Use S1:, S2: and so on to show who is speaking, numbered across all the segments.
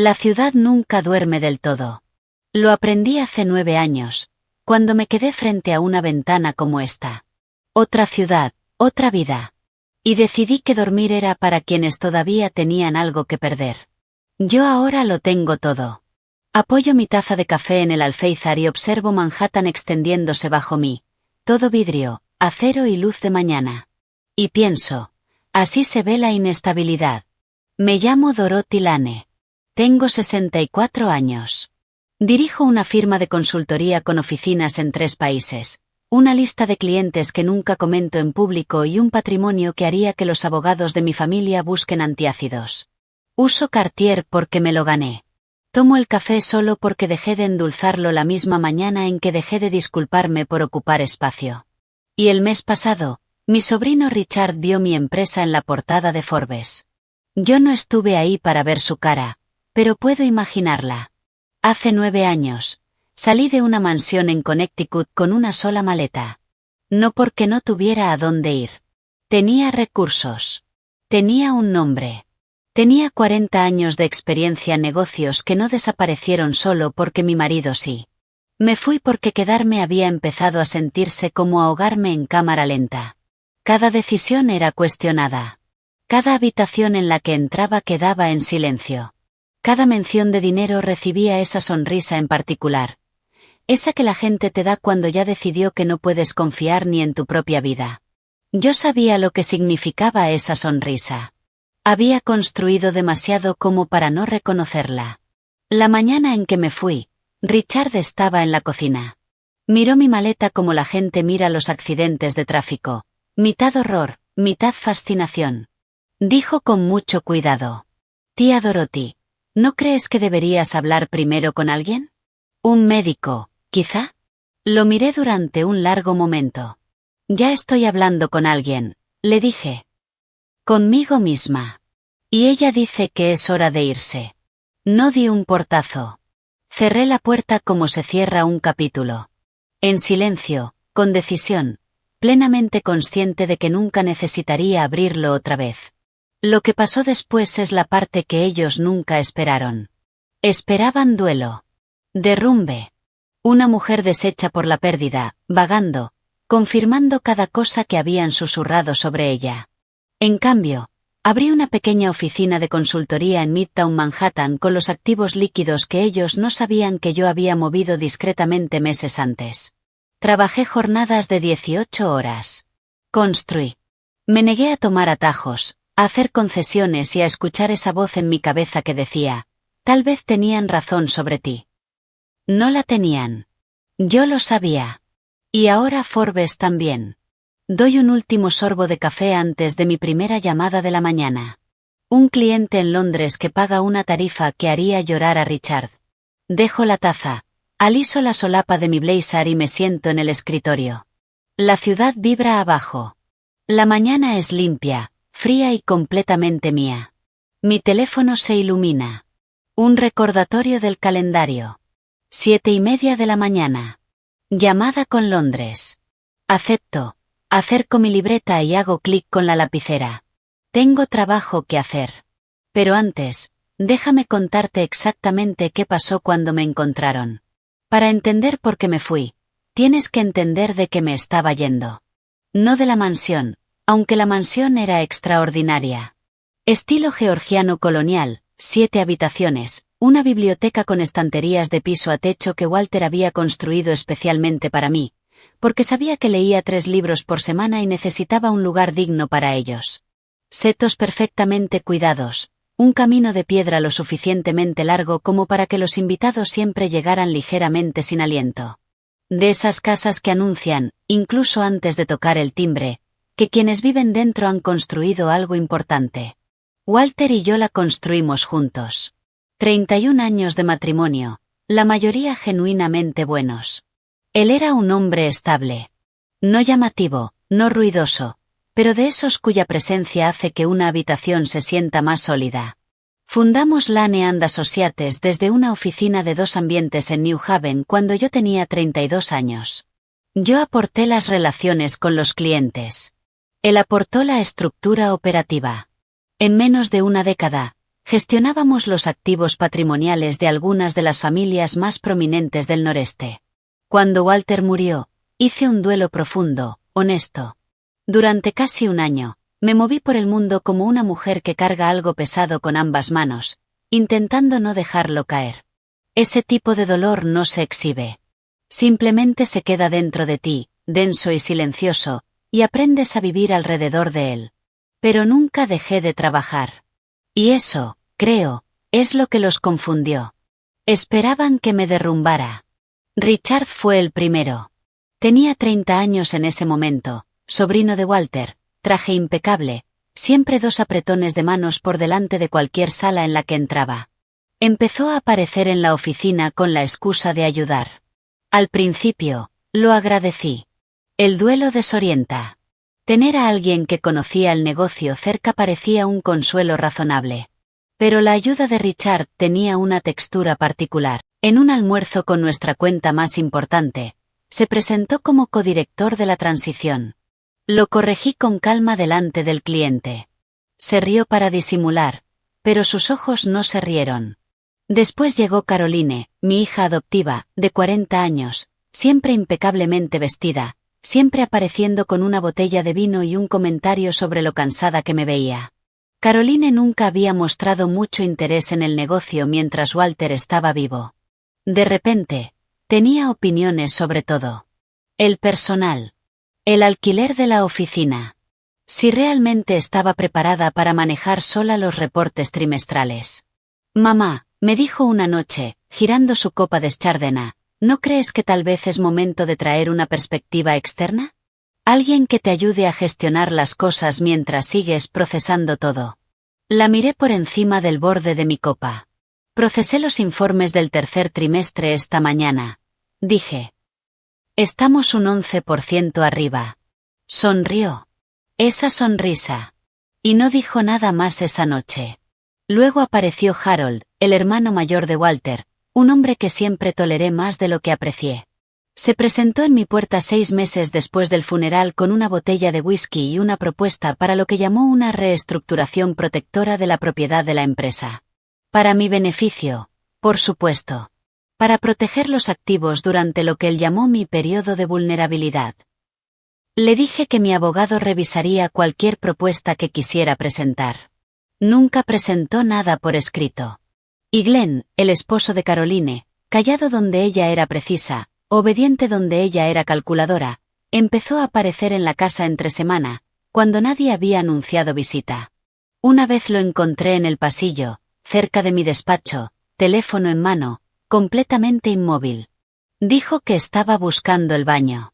S1: La ciudad nunca duerme del todo. Lo aprendí hace 9 años, cuando me quedé frente a una ventana como esta. Otra ciudad, otra vida. Y decidí que dormir era para quienes todavía tenían algo que perder. Yo ahora lo tengo todo. Apoyo mi taza de café en el alféizar y observo Manhattan extendiéndose bajo mí. Todo vidrio, acero y luz de mañana. Y pienso, así se ve la inestabilidad. Me llamo Dorothy Lane. Tengo 64 años. Dirijo una firma de consultoría con oficinas en 3 países, una lista de clientes que nunca comento en público y un patrimonio que haría que los abogados de mi familia busquen antiácidos. Uso Cartier porque me lo gané. Tomo el café solo porque dejé de endulzarlo la misma mañana en que dejé de disculparme por ocupar espacio. Y el mes pasado, mi sobrino Richard vio mi empresa en la portada de Forbes. Yo no estuve ahí para ver su cara, pero puedo imaginarla. Hace 9 años, salí de una mansión en Connecticut con una sola maleta. No porque no tuviera a dónde ir. Tenía recursos. Tenía un nombre. Tenía 40 años de experiencia en negocios que no desaparecieron solo porque mi marido sí. Me fui porque quedarme había empezado a sentirse como ahogarme en cámara lenta. Cada decisión era cuestionada. Cada habitación en la que entraba quedaba en silencio. Cada mención de dinero recibía esa sonrisa en particular. Esa que la gente te da cuando ya decidió que no puedes confiar ni en tu propia vida. Yo sabía lo que significaba esa sonrisa. Había construido demasiado como para no reconocerla. La mañana en que me fui, Richard estaba en la cocina. Miró mi maleta como la gente mira los accidentes de tráfico, mitad horror, mitad fascinación. Dijo con mucho cuidado: «Tía Dorothy, ¿no crees que deberías hablar primero con alguien? ¿Un médico, quizá?» Lo miré durante un largo momento. «Ya estoy hablando con alguien», le dije. «Conmigo misma. Y ella dice que es hora de irse». No di un portazo. Cerré la puerta como se cierra un capítulo. En silencio, con decisión, plenamente consciente de que nunca necesitaría abrirlo otra vez. Lo que pasó después es la parte que ellos nunca esperaron. Esperaban duelo. Derrumbe. Una mujer deshecha por la pérdida, vagando, confirmando cada cosa que habían susurrado sobre ella. En cambio, abrí una pequeña oficina de consultoría en Midtown Manhattan con los activos líquidos que ellos no sabían que yo había movido discretamente meses antes. Trabajé jornadas de 18 horas. Construí. Me negué a tomar atajos, a hacer concesiones y a escuchar esa voz en mi cabeza que decía: «Tal vez tenían razón sobre ti». No la tenían. Yo lo sabía. Y ahora Forbes también. Doy un último sorbo de café antes de mi primera llamada de la mañana. Un cliente en Londres que paga una tarifa que haría llorar a Richard. Dejo la taza, aliso la solapa de mi blazer y me siento en el escritorio. La ciudad vibra abajo. La mañana es limpia, fría y completamente mía. Mi teléfono se ilumina. Un recordatorio del calendario. 7:30 de la mañana. Llamada con Londres. Acepto. Acerco mi libreta y hago clic con la lapicera. Tengo trabajo que hacer. Pero antes, déjame contarte exactamente qué pasó cuando me encontraron. Para entender por qué me fui, tienes que entender de qué me estaba yendo. No de la mansión, aunque la mansión era extraordinaria. Estilo georgiano colonial, 7 habitaciones, una biblioteca con estanterías de piso a techo que Walter había construido especialmente para mí, porque sabía que leía 3 libros por semana y necesitaba un lugar digno para ellos. Setos perfectamente cuidados, un camino de piedra lo suficientemente largo como para que los invitados siempre llegaran ligeramente sin aliento. De esas casas que anuncian, incluso antes de tocar el timbre, que quienes viven dentro han construido algo importante. Walter y yo la construimos juntos. 31 años de matrimonio, la mayoría genuinamente buenos. Él era un hombre estable. No llamativo, no ruidoso, pero de esos cuya presencia hace que una habitación se sienta más sólida. Fundamos Lane & Associates desde una oficina de 2 ambientes en New Haven cuando yo tenía 32 años. Yo aporté las relaciones con los clientes. Él aportó la estructura operativa. En menos de una década, Gestionábamos los activos patrimoniales de algunas de las familias más prominentes del noreste. Cuando Walter murió, hice un duelo profundo, honesto. Durante casi un año, me moví por el mundo como una mujer que carga algo pesado con ambas manos, intentando no dejarlo caer. Ese tipo de dolor no se exhibe. Simplemente se queda dentro de ti, denso y silencioso, y aprendes a vivir alrededor de él. Pero nunca dejé de trabajar. Y eso, creo, es lo que los confundió. Esperaban que me derrumbara. Richard fue el primero. Tenía 30 años en ese momento, sobrino de Walter, traje impecable, siempre 2 apretones de manos por delante de cualquier sala en la que entraba. Empezó a aparecer en la oficina con la excusa de ayudar. Al principio, lo agradecí. El duelo desorienta. Tener a alguien que conocía el negocio cerca parecía un consuelo razonable. Pero la ayuda de Richard tenía una textura particular. En un almuerzo con nuestra cuenta más importante, se presentó como codirector de la transición. Lo corregí con calma delante del cliente. Se rió para disimular, pero sus ojos no se rieron. Después llegó Caroline, mi hija adoptiva, de 40 años, siempre impecablemente vestida, siempre apareciendo con una botella de vino y un comentario sobre lo cansada que me veía. Caroline nunca había mostrado mucho interés en el negocio mientras Walter estaba vivo. De repente, tenía opiniones sobre todo. El personal. El alquiler de la oficina. Si realmente estaba preparada para manejar sola los reportes trimestrales. Mamá, me dijo una noche, girando su copa de Chardonnay, ¿no crees que tal vez es momento de traer una perspectiva externa? Alguien que te ayude a gestionar las cosas mientras sigues procesando todo. La miré por encima del borde de mi copa. Procesé los informes del tercer trimestre esta mañana. Dije. Estamos un 11% arriba. Sonrió. Esa sonrisa. Y no dijo nada más esa noche. Luego apareció Harold, el hermano mayor de Walter, un hombre que siempre toleré más de lo que aprecié. Se presentó en mi puerta 6 meses después del funeral con una botella de whisky y una propuesta para lo que llamó una reestructuración protectora de la propiedad de la empresa. Para mi beneficio, por supuesto. Para proteger los activos durante lo que él llamó mi periodo de vulnerabilidad. Le dije que mi abogado revisaría cualquier propuesta que quisiera presentar. Nunca presentó nada por escrito. Y Glenn, el esposo de Caroline, callado donde ella era precisa, obediente donde ella era calculadora, empezó a aparecer en la casa entre semana, cuando nadie había anunciado visita. Una vez lo encontré en el pasillo, cerca de mi despacho, teléfono en mano, completamente inmóvil. Dijo que estaba buscando el baño.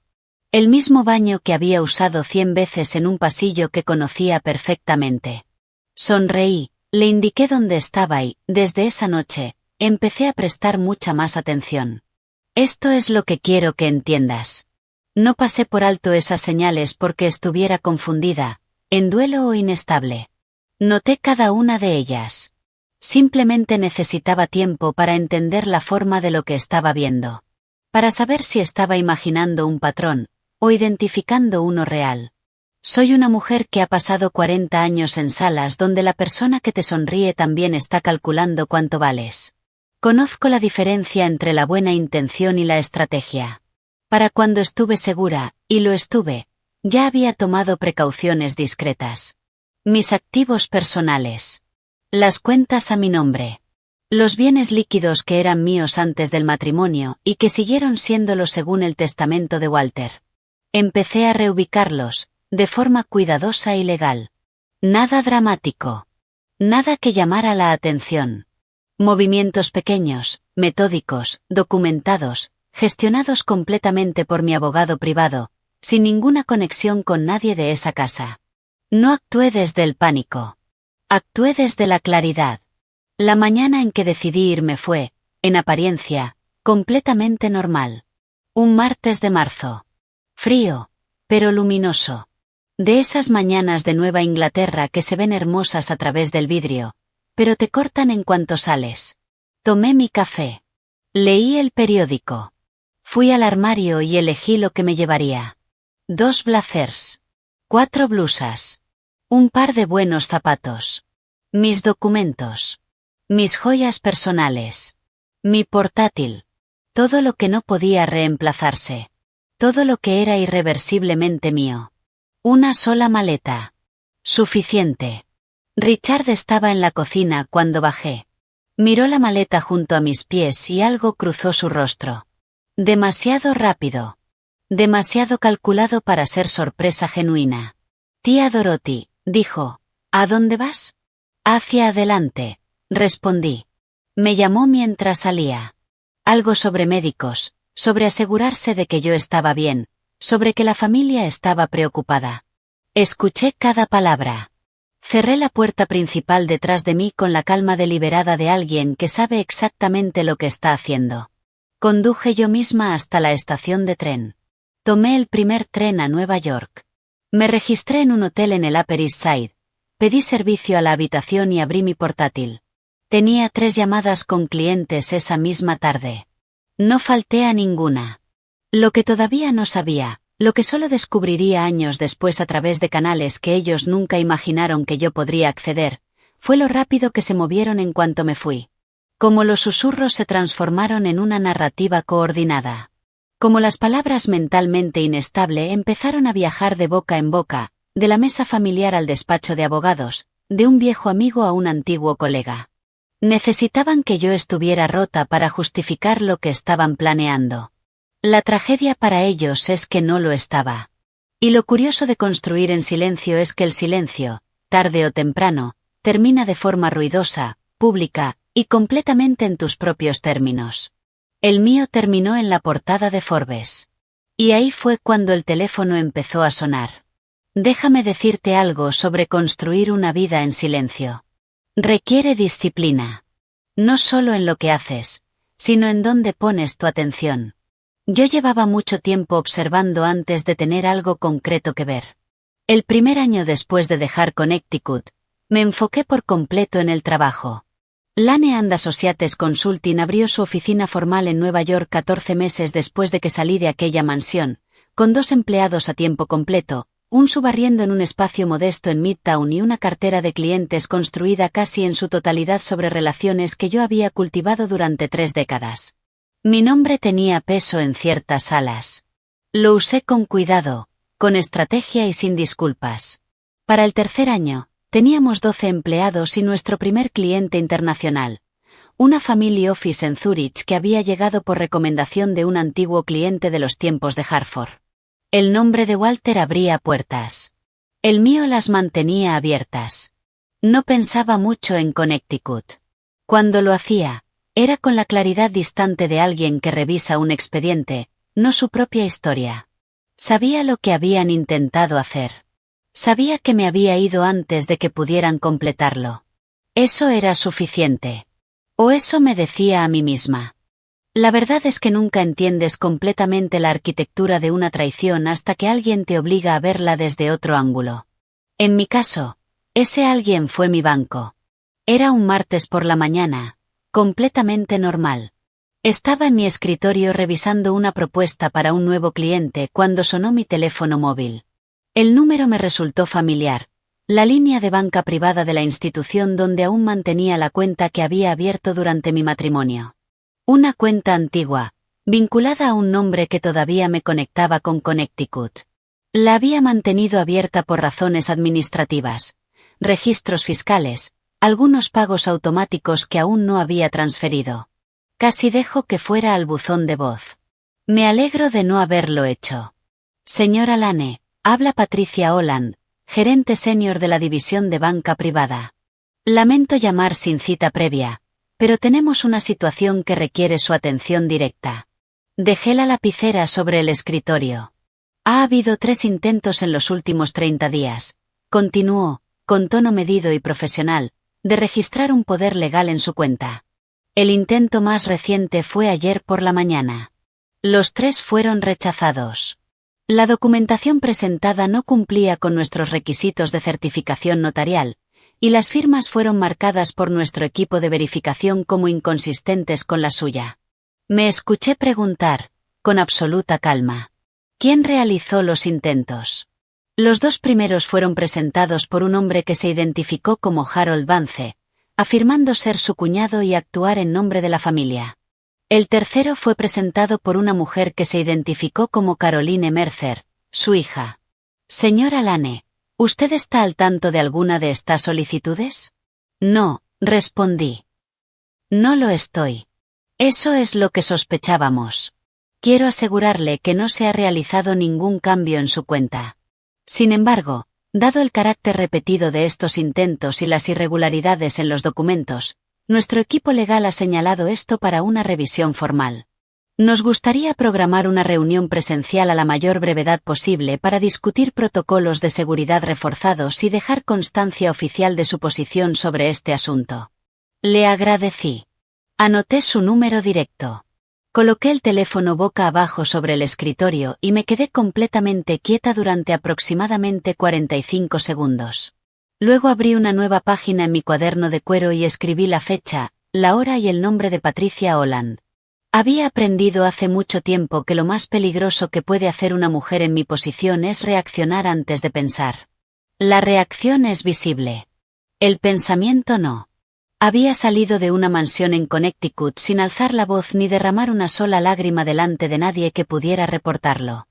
S1: El mismo baño que había usado 100 veces en un pasillo que conocía perfectamente. Sonreí, le indiqué dónde estaba y, desde esa noche, empecé a prestar mucha más atención. Esto es lo que quiero que entiendas. No pasé por alto esas señales porque estuviera confundida, en duelo o inestable. Noté cada una de ellas. Simplemente necesitaba tiempo para entender la forma de lo que estaba viendo. Para saber si estaba imaginando un patrón, o identificando uno real. Soy una mujer que ha pasado 40 años en salas donde la persona que te sonríe también está calculando cuánto vales. Conozco la diferencia entre la buena intención y la estrategia. Para cuando estuve segura, y lo estuve, ya había tomado precauciones discretas. Mis activos personales. Las cuentas a mi nombre. Los bienes líquidos que eran míos antes del matrimonio y que siguieron siéndolo según el testamento de Walter. Empecé a reubicarlos, de forma cuidadosa y legal. Nada dramático. Nada que llamara la atención. Movimientos pequeños, metódicos, documentados, gestionados completamente por mi abogado privado, sin ninguna conexión con nadie de esa casa. No actué desde el pánico. Actué desde la claridad. La mañana en que decidí irme fue, en apariencia, completamente normal. Un martes de marzo. Frío, pero luminoso. De esas mañanas de Nueva Inglaterra que se ven hermosas a través del vidrio, pero te cortan en cuanto sales. Tomé mi café. Leí el periódico. Fui al armario y elegí lo que me llevaría. 2 blazers. 4 blusas. Un par de buenos zapatos. Mis documentos. Mis joyas personales. Mi portátil. Todo lo que no podía reemplazarse. Todo lo que era irreversiblemente mío. Una sola maleta. Suficiente. Richard estaba en la cocina cuando bajé. Miró la maleta junto a mis pies y algo cruzó su rostro. Demasiado rápido. Demasiado calculado para ser sorpresa genuina. Tía Dorothy, dijo, ¿a dónde vas? Hacia adelante, respondí. Me llamó mientras salía. Algo sobre médicos, sobre asegurarse de que yo estaba bien, sobre que la familia estaba preocupada. Escuché cada palabra. Cerré la puerta principal detrás de mí con la calma deliberada de alguien que sabe exactamente lo que está haciendo. Conduje yo misma hasta la estación de tren. Tomé el primer tren a Nueva York. Me registré en un hotel en el Upper East Side. Pedí servicio a la habitación y abrí mi portátil. Tenía 3 llamadas con clientes esa misma tarde. No falté a ninguna. Lo que todavía no sabía, lo que solo descubriría años después a través de canales que ellos nunca imaginaron que yo podría acceder, fue lo rápido que se movieron en cuanto me fui. Como los susurros se transformaron en una narrativa coordinada. Como las palabras mentalmente inestable empezaron a viajar de boca en boca, de la mesa familiar al despacho de abogados, de un viejo amigo a un antiguo colega. Necesitaban que yo estuviera rota para justificar lo que estaban planeando. La tragedia para ellos es que no lo estaba. Y lo curioso de construir en silencio es que el silencio, tarde o temprano, termina de forma ruidosa, pública, y completamente en tus propios términos. El mío terminó en la portada de Forbes. Y ahí fue cuando el teléfono empezó a sonar. Déjame decirte algo sobre construir una vida en silencio. Requiere disciplina. No solo en lo que haces, sino en dónde pones tu atención. Yo llevaba mucho tiempo observando antes de tener algo concreto que ver. El primer año después de dejar Connecticut, me enfoqué por completo en el trabajo. Lane & Associates Consulting abrió su oficina formal en Nueva York 14 meses después de que salí de aquella mansión, con 2 empleados a tiempo completo, un subarriendo en un espacio modesto en Midtown y una cartera de clientes construida casi en su totalidad sobre relaciones que yo había cultivado durante 3 décadas. Mi nombre tenía peso en ciertas salas. Lo usé con cuidado, con estrategia y sin disculpas. Para el tercer año, teníamos 12 empleados y nuestro primer cliente internacional, una family office en Zúrich que había llegado por recomendación de un antiguo cliente de los tiempos de Hartford. El nombre de Walter abría puertas. El mío las mantenía abiertas. No pensaba mucho en Connecticut. Cuando lo hacía, era con la claridad distante de alguien que revisa un expediente, no su propia historia. Sabía lo que habían intentado hacer. Sabía que me había ido antes de que pudieran completarlo. Eso era suficiente. O eso me decía a mí misma. La verdad es que nunca entiendes completamente la arquitectura de una traición hasta que alguien te obliga a verla desde otro ángulo. En mi caso, ese alguien fue mi banco. Era un martes por la mañana, completamente normal. Estaba en mi escritorio revisando una propuesta para un nuevo cliente cuando sonó mi teléfono móvil. El número me resultó familiar, la línea de banca privada de la institución donde aún mantenía la cuenta que había abierto durante mi matrimonio. Una cuenta antigua, vinculada a un nombre que todavía me conectaba con Connecticut. La había mantenido abierta por razones administrativas, registros fiscales, algunos pagos automáticos que aún no había transferido. Casi dejo que fuera al buzón de voz. Me alegro de no haberlo hecho. Señora Lane, habla Patricia Holland, gerente senior de la división de banca privada. Lamento llamar sin cita previa, pero tenemos una situación que requiere su atención directa. Dejé la lapicera sobre el escritorio. Ha habido 3 intentos en los últimos 30 días, continuó, con tono medido y profesional, de registrar un poder legal en su cuenta. El intento más reciente fue ayer por la mañana. Los 3 fueron rechazados. La documentación presentada no cumplía con nuestros requisitos de certificación notarial, y las firmas fueron marcadas por nuestro equipo de verificación como inconsistentes con la suya. Me escuché preguntar, con absoluta calma, ¿quién realizó los intentos? Los 2 primeros fueron presentados por un hombre que se identificó como Harold Vance, afirmando ser su cuñado y actuar en nombre de la familia. El tercero fue presentado por una mujer que se identificó como Caroline Mercer, su hija. Señora Lane, ¿usted está al tanto de alguna de estas solicitudes? No, respondí. No lo estoy. Eso es lo que sospechábamos. Quiero asegurarle que no se ha realizado ningún cambio en su cuenta. Sin embargo, dado el carácter repetido de estos intentos y las irregularidades en los documentos, nuestro equipo legal ha señalado esto para una revisión formal. Nos gustaría programar una reunión presencial a la mayor brevedad posible para discutir protocolos de seguridad reforzados y dejar constancia oficial de su posición sobre este asunto. Le agradecí. Anoté su número directo. Coloqué el teléfono boca abajo sobre el escritorio y me quedé completamente quieta durante aproximadamente 45 segundos. Luego abrí una nueva página en mi cuaderno de cuero y escribí la fecha, la hora y el nombre de Patricia Holland. Había aprendido hace mucho tiempo que lo más peligroso que puede hacer una mujer en mi posición es reaccionar antes de pensar. La reacción es visible. El pensamiento no. Había salido de una mansión en Connecticut sin alzar la voz ni derramar una sola lágrima delante de nadie que pudiera reportarlo.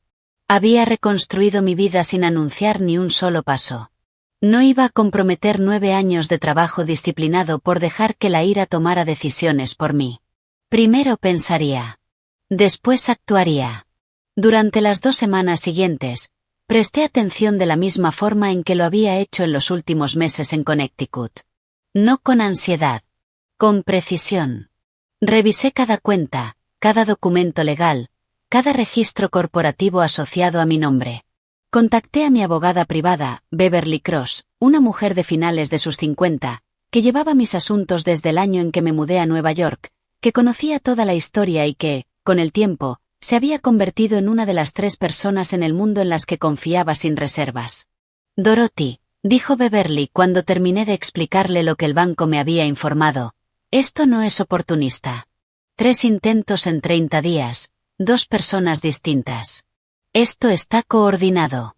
S1: Había reconstruido mi vida sin anunciar ni un solo paso. No iba a comprometer 9 años de trabajo disciplinado por dejar que la ira tomara decisiones por mí. Primero pensaría. Después actuaría. Durante las 2 semanas siguientes, presté atención de la misma forma en que lo había hecho en los últimos meses en Connecticut. No con ansiedad. Con precisión. Revisé cada cuenta, cada documento legal, cada registro corporativo asociado a mi nombre. Contacté a mi abogada privada, Beverly Cross, una mujer de finales de sus 50, que llevaba mis asuntos desde el año en que me mudé a Nueva York, que conocía toda la historia y que, con el tiempo, se había convertido en una de las 3 personas en el mundo en las que confiaba sin reservas. Dorothy, dijo Beverly cuando terminé de explicarle lo que el banco me había informado, esto no es oportunista. 3 intentos en 30 días, 2 personas distintas. Esto está coordinado.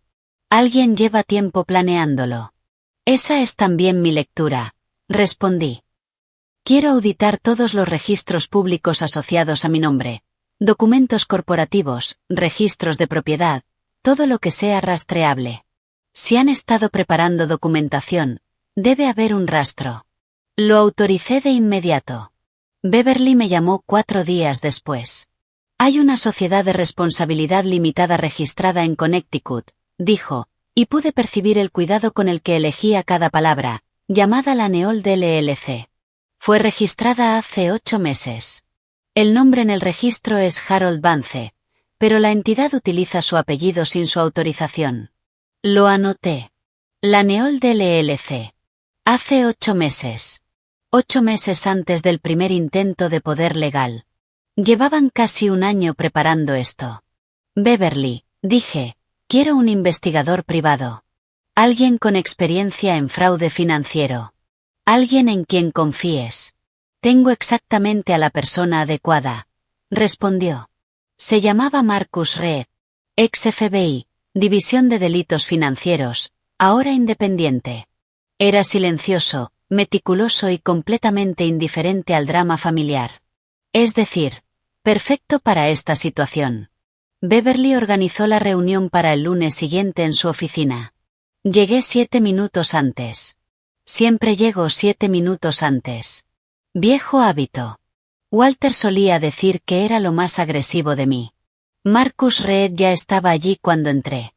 S1: Alguien lleva tiempo planeándolo. Esa es también mi lectura, respondí. Quiero auditar todos los registros públicos asociados a mi nombre, documentos corporativos, registros de propiedad, todo lo que sea rastreable. Si han estado preparando documentación, debe haber un rastro. Lo autoricé de inmediato. Beverly me llamó 4 días después. Hay una sociedad de responsabilidad limitada registrada en Connecticut, dijo, y pude percibir el cuidado con el que elegía cada palabra, llamada Lanehold LLC. Fue registrada hace 8 meses. El nombre en el registro es Harold Vance, pero la entidad utiliza su apellido sin su autorización. Lo anoté. Lanehold LLC. Hace 8 meses. 8 meses antes del primer intento de poder legal. Llevaban casi un año preparando esto. Beverly, dije, quiero un investigador privado. Alguien con experiencia en fraude financiero. Alguien en quien confíes. Tengo exactamente a la persona adecuada, respondió. Se llamaba Marcus Reed, ex FBI, División de Delitos Financieros, ahora independiente. Era silencioso, meticuloso y completamente indiferente al drama familiar. Es decir, perfecto para esta situación. Beverly organizó la reunión para el lunes siguiente en su oficina. Llegué 7 minutos antes. Siempre llego 7 minutos antes. Viejo hábito. Walter solía decir que era lo más agresivo de mí. Marcus Reed ya estaba allí cuando entré.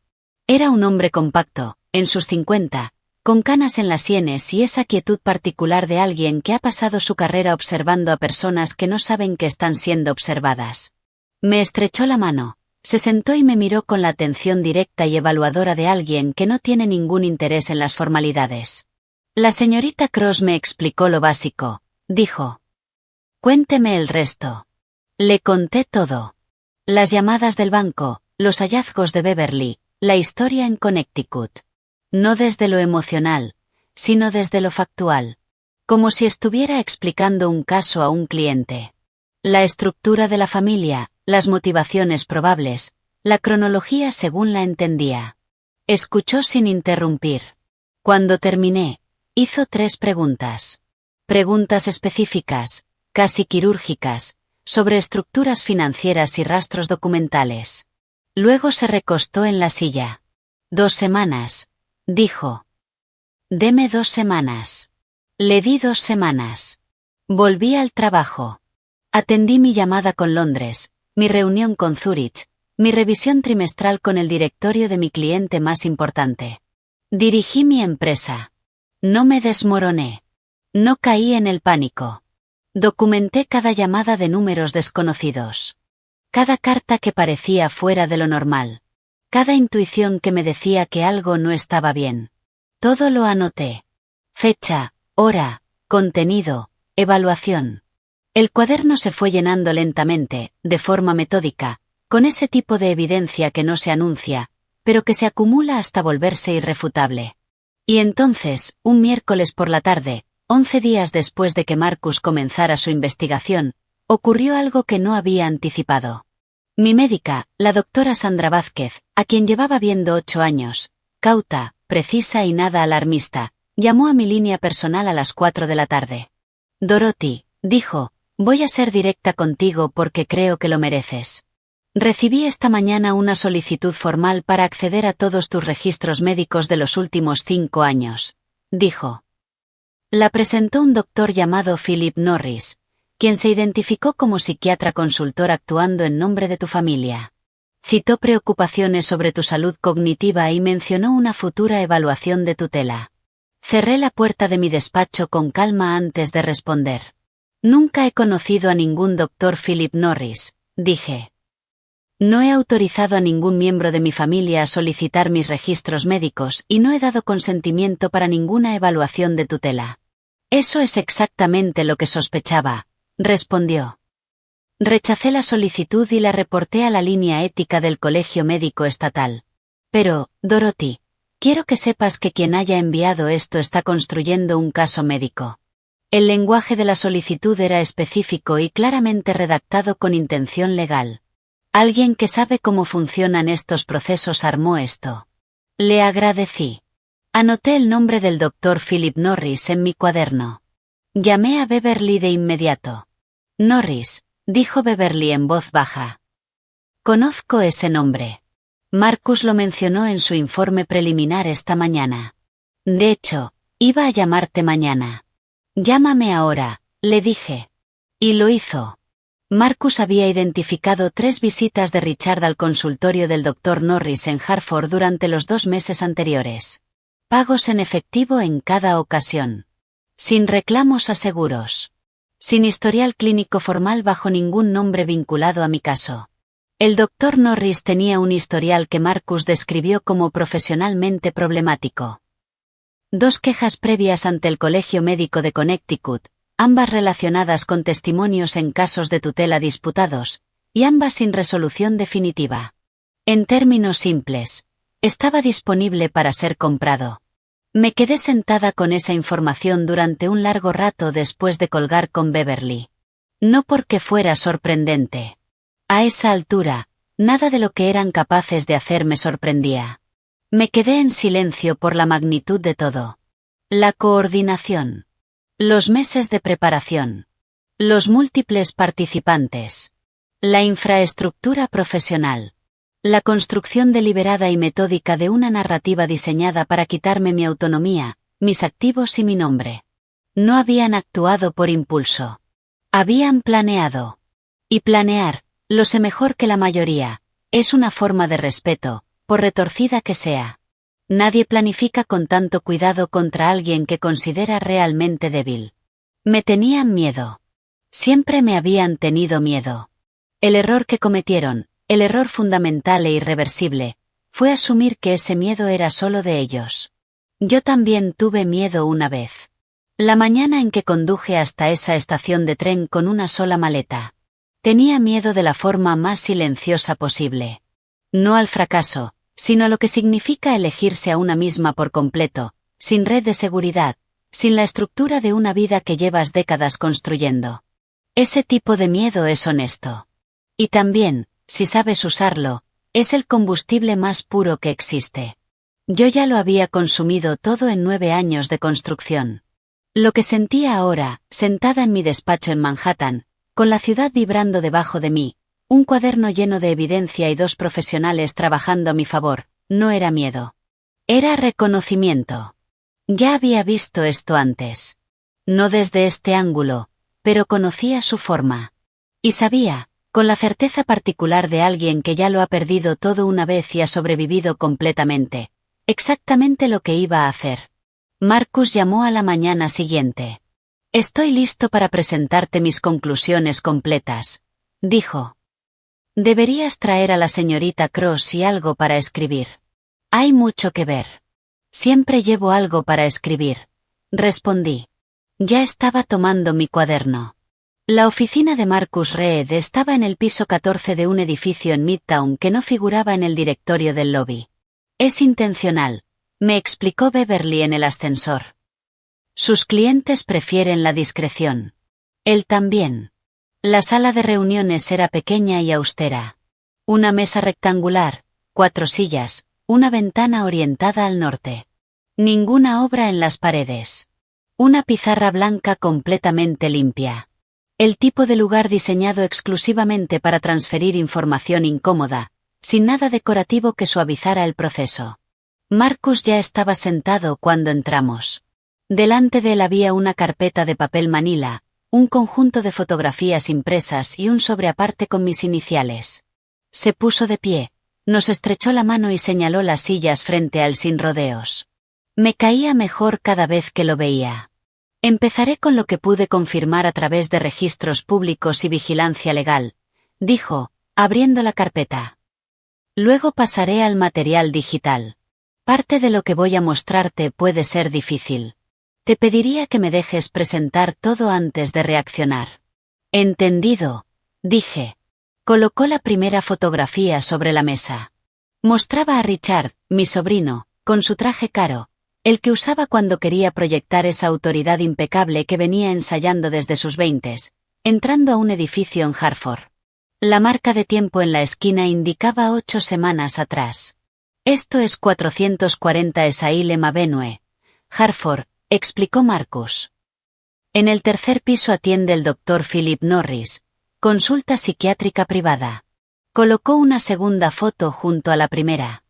S1: Era un hombre compacto, en sus 50, con canas en las sienes y esa quietud particular de alguien que ha pasado su carrera observando a personas que no saben que están siendo observadas. Me estrechó la mano, se sentó y me miró con la atención directa y evaluadora de alguien que no tiene ningún interés en las formalidades. La señorita Cross me explicó lo básico, dijo. Cuénteme el resto. Le conté todo. Las llamadas del banco, los hallazgos de Beverly, la historia en Connecticut. No desde lo emocional, sino desde lo factual. Como si estuviera explicando un caso a un cliente. La estructura de la familia, las motivaciones probables, la cronología según la entendía. Escuchó sin interrumpir. Cuando terminé, hizo 3 preguntas. Preguntas específicas, casi quirúrgicas, sobre estructuras financieras y rastros documentales. Luego se recostó en la silla. 2 semanas, dijo. Deme 2 semanas. Le di 2 semanas. Volví al trabajo. Atendí mi llamada con Londres, mi reunión con Zúrich, mi revisión trimestral con el directorio de mi cliente más importante. Dirigí mi empresa. No me desmoroné. No caí en el pánico. Documenté cada llamada de números desconocidos. Cada carta que parecía fuera de lo normal. Cada intuición que me decía que algo no estaba bien. Todo lo anoté. Fecha, hora, contenido, evaluación. El cuaderno se fue llenando lentamente, de forma metódica, con ese tipo de evidencia que no se anuncia, pero que se acumula hasta volverse irrefutable. Y entonces, un miércoles por la tarde, 11 días después de que Marcus comenzara su investigación, ocurrió algo que no había anticipado. Mi médica, la doctora Sandra Vázquez, a quien llevaba viendo 8 años, cauta, precisa y nada alarmista, llamó a mi línea personal a las 4 de la tarde. Dorothy, dijo, voy a ser directa contigo porque creo que lo mereces. Recibí esta mañana una solicitud formal para acceder a todos tus registros médicos de los últimos 5 años, dijo. La presentó un doctor llamado Philip Norris, quien se identificó como psiquiatra consultor actuando en nombre de tu familia. Citó preocupaciones sobre tu salud cognitiva y mencionó una futura evaluación de tutela. Cerré la puerta de mi despacho con calma antes de responder. Nunca he conocido a ningún doctor Philip Norris, dije. No he autorizado a ningún miembro de mi familia a solicitar mis registros médicos y no he dado consentimiento para ninguna evaluación de tutela. Eso es exactamente lo que sospechaba, respondió. Rechacé la solicitud y la reporté a la línea ética del Colegio Médico Estatal. Pero, Dorothy, quiero que sepas que quien haya enviado esto está construyendo un caso médico. El lenguaje de la solicitud era específico y claramente redactado con intención legal. Alguien que sabe cómo funcionan estos procesos armó esto. Le agradecí. Anoté el nombre del doctor Philip Norris en mi cuaderno. Llamé a Beverly de inmediato. Norris, dijo Beverly en voz baja. Conozco ese nombre. Marcus lo mencionó en su informe preliminar esta mañana. De hecho, iba a llamarte mañana. Llámame ahora, le dije. Y lo hizo. Marcus había identificado 3 visitas de Richard al consultorio del Dr. Norris en Hartford durante los 2 meses anteriores. Pagos en efectivo en cada ocasión. Sin reclamos a seguros. Sin historial clínico formal bajo ningún nombre vinculado a mi caso. El Dr. Norris tenía un historial que Marcus describió como profesionalmente problemático. 2 quejas previas ante el Colegio Médico de Connecticut, ambas relacionadas con testimonios en casos de tutela disputados, y ambas sin resolución definitiva. En términos simples, estaba disponible para ser comprado. Me quedé sentada con esa información durante un largo rato después de colgar con Beverly. No porque fuera sorprendente. A esa altura, nada de lo que eran capaces de hacer me sorprendía. Me quedé en silencio por la magnitud de todo. La coordinación. Los meses de preparación. Los múltiples participantes. La infraestructura profesional. La construcción deliberada y metódica de una narrativa diseñada para quitarme mi autonomía, mis activos y mi nombre. No habían actuado por impulso. Habían planeado. Y planear, lo sé mejor que la mayoría, es una forma de respeto, por retorcida que sea. Nadie planifica con tanto cuidado contra alguien que considera realmente débil. Me tenían miedo. Siempre me habían tenido miedo. El error que cometieron, el error fundamental e irreversible, fue asumir que ese miedo era solo de ellos. Yo también tuve miedo una vez. La mañana en que conduje hasta esa estación de tren con una sola maleta. Tenía miedo de la forma más silenciosa posible. No al fracaso, sino a lo que significa elegirse a una misma por completo, sin red de seguridad, sin la estructura de una vida que llevas décadas construyendo. Ese tipo de miedo es honesto. Y también, si sabes usarlo, es el combustible más puro que existe. Yo ya lo había consumido todo en 9 años de construcción. Lo que sentía ahora, sentada en mi despacho en Manhattan, con la ciudad vibrando debajo de mí, un cuaderno lleno de evidencia y dos profesionales trabajando a mi favor, no era miedo. Era reconocimiento. Ya había visto esto antes. No desde este ángulo, pero conocía su forma. Y sabía, con la certeza particular de alguien que ya lo ha perdido todo una vez y ha sobrevivido completamente, exactamente lo que iba a hacer. Marcus llamó a la mañana siguiente. «Estoy listo para presentarte mis conclusiones completas», dijo. «Deberías traer a la señorita Cross y algo para escribir. Hay mucho que ver». «Siempre llevo algo para escribir», respondí. Ya estaba tomando mi cuaderno. La oficina de Marcus Reed estaba en el piso 14 de un edificio en Midtown que no figuraba en el directorio del lobby. «Es intencional», me explicó Beverly en el ascensor. «Sus clientes prefieren la discreción. Él también». La sala de reuniones era pequeña y austera. Una mesa rectangular, 4 sillas, una ventana orientada al norte. Ninguna obra en las paredes. Una pizarra blanca completamente limpia. El tipo de lugar diseñado exclusivamente para transferir información incómoda, sin nada decorativo que suavizara el proceso. Marcus ya estaba sentado cuando entramos. Delante de él había una carpeta de papel manila, un conjunto de fotografías impresas y un sobre aparte con mis iniciales. Se puso de pie, nos estrechó la mano y señaló las sillas frente a él sin rodeos. Me caía mejor cada vez que lo veía. «Empezaré con lo que pude confirmar a través de registros públicos y vigilancia legal», dijo, abriendo la carpeta. «Luego pasaré al material digital. Parte de lo que voy a mostrarte puede ser difícil. Te pediría que me dejes presentar todo antes de reaccionar». «Entendido», dije. Colocó la primera fotografía sobre la mesa. Mostraba a Richard, mi sobrino, con su traje caro, el que usaba cuando quería proyectar esa autoridad impecable que venía ensayando desde sus 20s, entrando a un edificio en Hartford. La marca de tiempo en la esquina indicaba 8 semanas atrás. «Esto es 440 Esailem Avenue, Hartford», explicó Marcus. «En el tercer piso atiende el Dr. Philip Norris, consulta psiquiátrica privada». Colocó una segunda foto junto a la primera.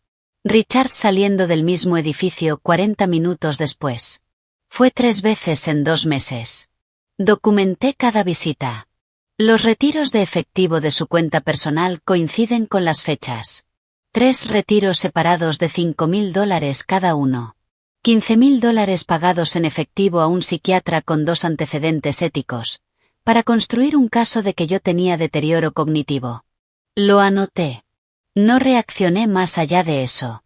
S1: Richard saliendo del mismo edificio 40 minutos después. Fue 3 veces en 2 meses. Documenté cada visita. Los retiros de efectivo de su cuenta personal coinciden con las fechas. 3 retiros separados de $5.000 cada uno. $15.000 pagados en efectivo a un psiquiatra con 2 antecedentes éticos, para construir un caso de que yo tenía deterioro cognitivo. Lo anoté. No reaccioné más allá de eso.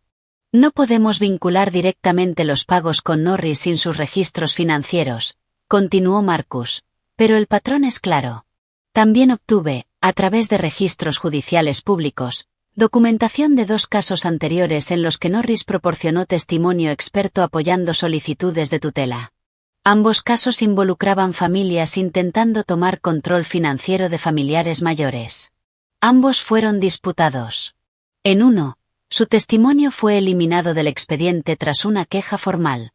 S1: «No podemos vincular directamente los pagos con Norris sin sus registros financieros», continuó Marcus, «pero el patrón es claro. También obtuve, a través de registros judiciales públicos, documentación de 2 casos anteriores en los que Norris proporcionó testimonio experto apoyando solicitudes de tutela. Ambos casos involucraban familias intentando tomar control financiero de familiares mayores. Ambos fueron disputados. En uno, su testimonio fue eliminado del expediente tras una queja formal.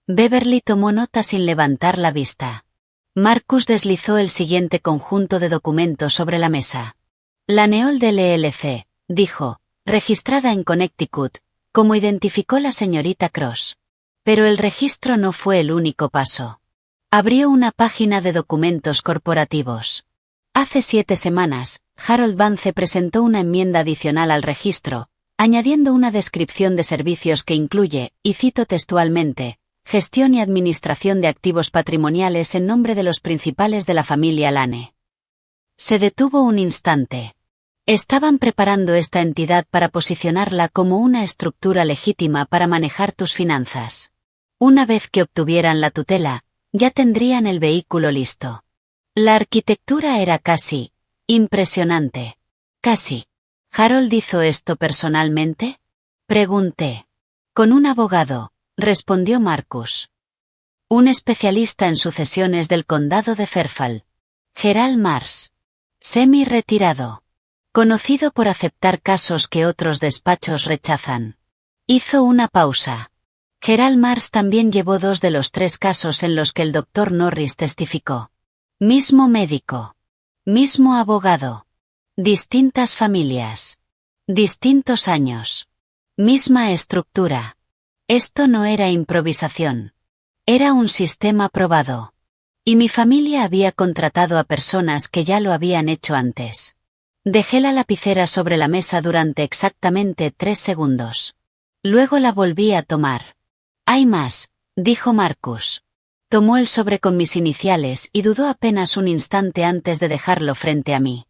S1: Beverly tomó nota sin levantar la vista. Marcus deslizó el siguiente conjunto de documentos sobre la mesa. «La Neold LLC», dijo, «registrada en Connecticut, como identificó la señorita Cross». Pero el registro no fue el único paso. Abrió una página de documentos corporativos. Hace 7 semanas, Harold Vance presentó una enmienda adicional al registro, añadiendo una descripción de servicios que incluye, y cito textualmente, «gestión y administración de activos patrimoniales en nombre de los principales de la familia Lane». Se detuvo un instante. Estaban preparando esta entidad para posicionarla como una estructura legítima para manejar tus finanzas. Una vez que obtuvieran la tutela, ya tendrían el vehículo listo. La arquitectura era casi impresionante. Casi. ¿Harold hizo esto personalmente?, pregunté. «Con un abogado», respondió Marcus. «Un especialista en sucesiones del condado de Fairfield. Gerald Mars. Semi-retirado. Conocido por aceptar casos que otros despachos rechazan». Hizo una pausa. Gerald Mars también llevó 2 de los 3 casos en los que el Dr. Norris testificó. Mismo médico. Mismo abogado. Distintas familias. Distintos años. Misma estructura. Esto no era improvisación. Era un sistema probado. Y mi familia había contratado a personas que ya lo habían hecho antes. Dejé la lapicera sobre la mesa durante exactamente 3 segundos. Luego la volví a tomar. Hay más, dijo Marcus. Tomó el sobre con mis iniciales y dudó apenas un instante antes de dejarlo frente a mí.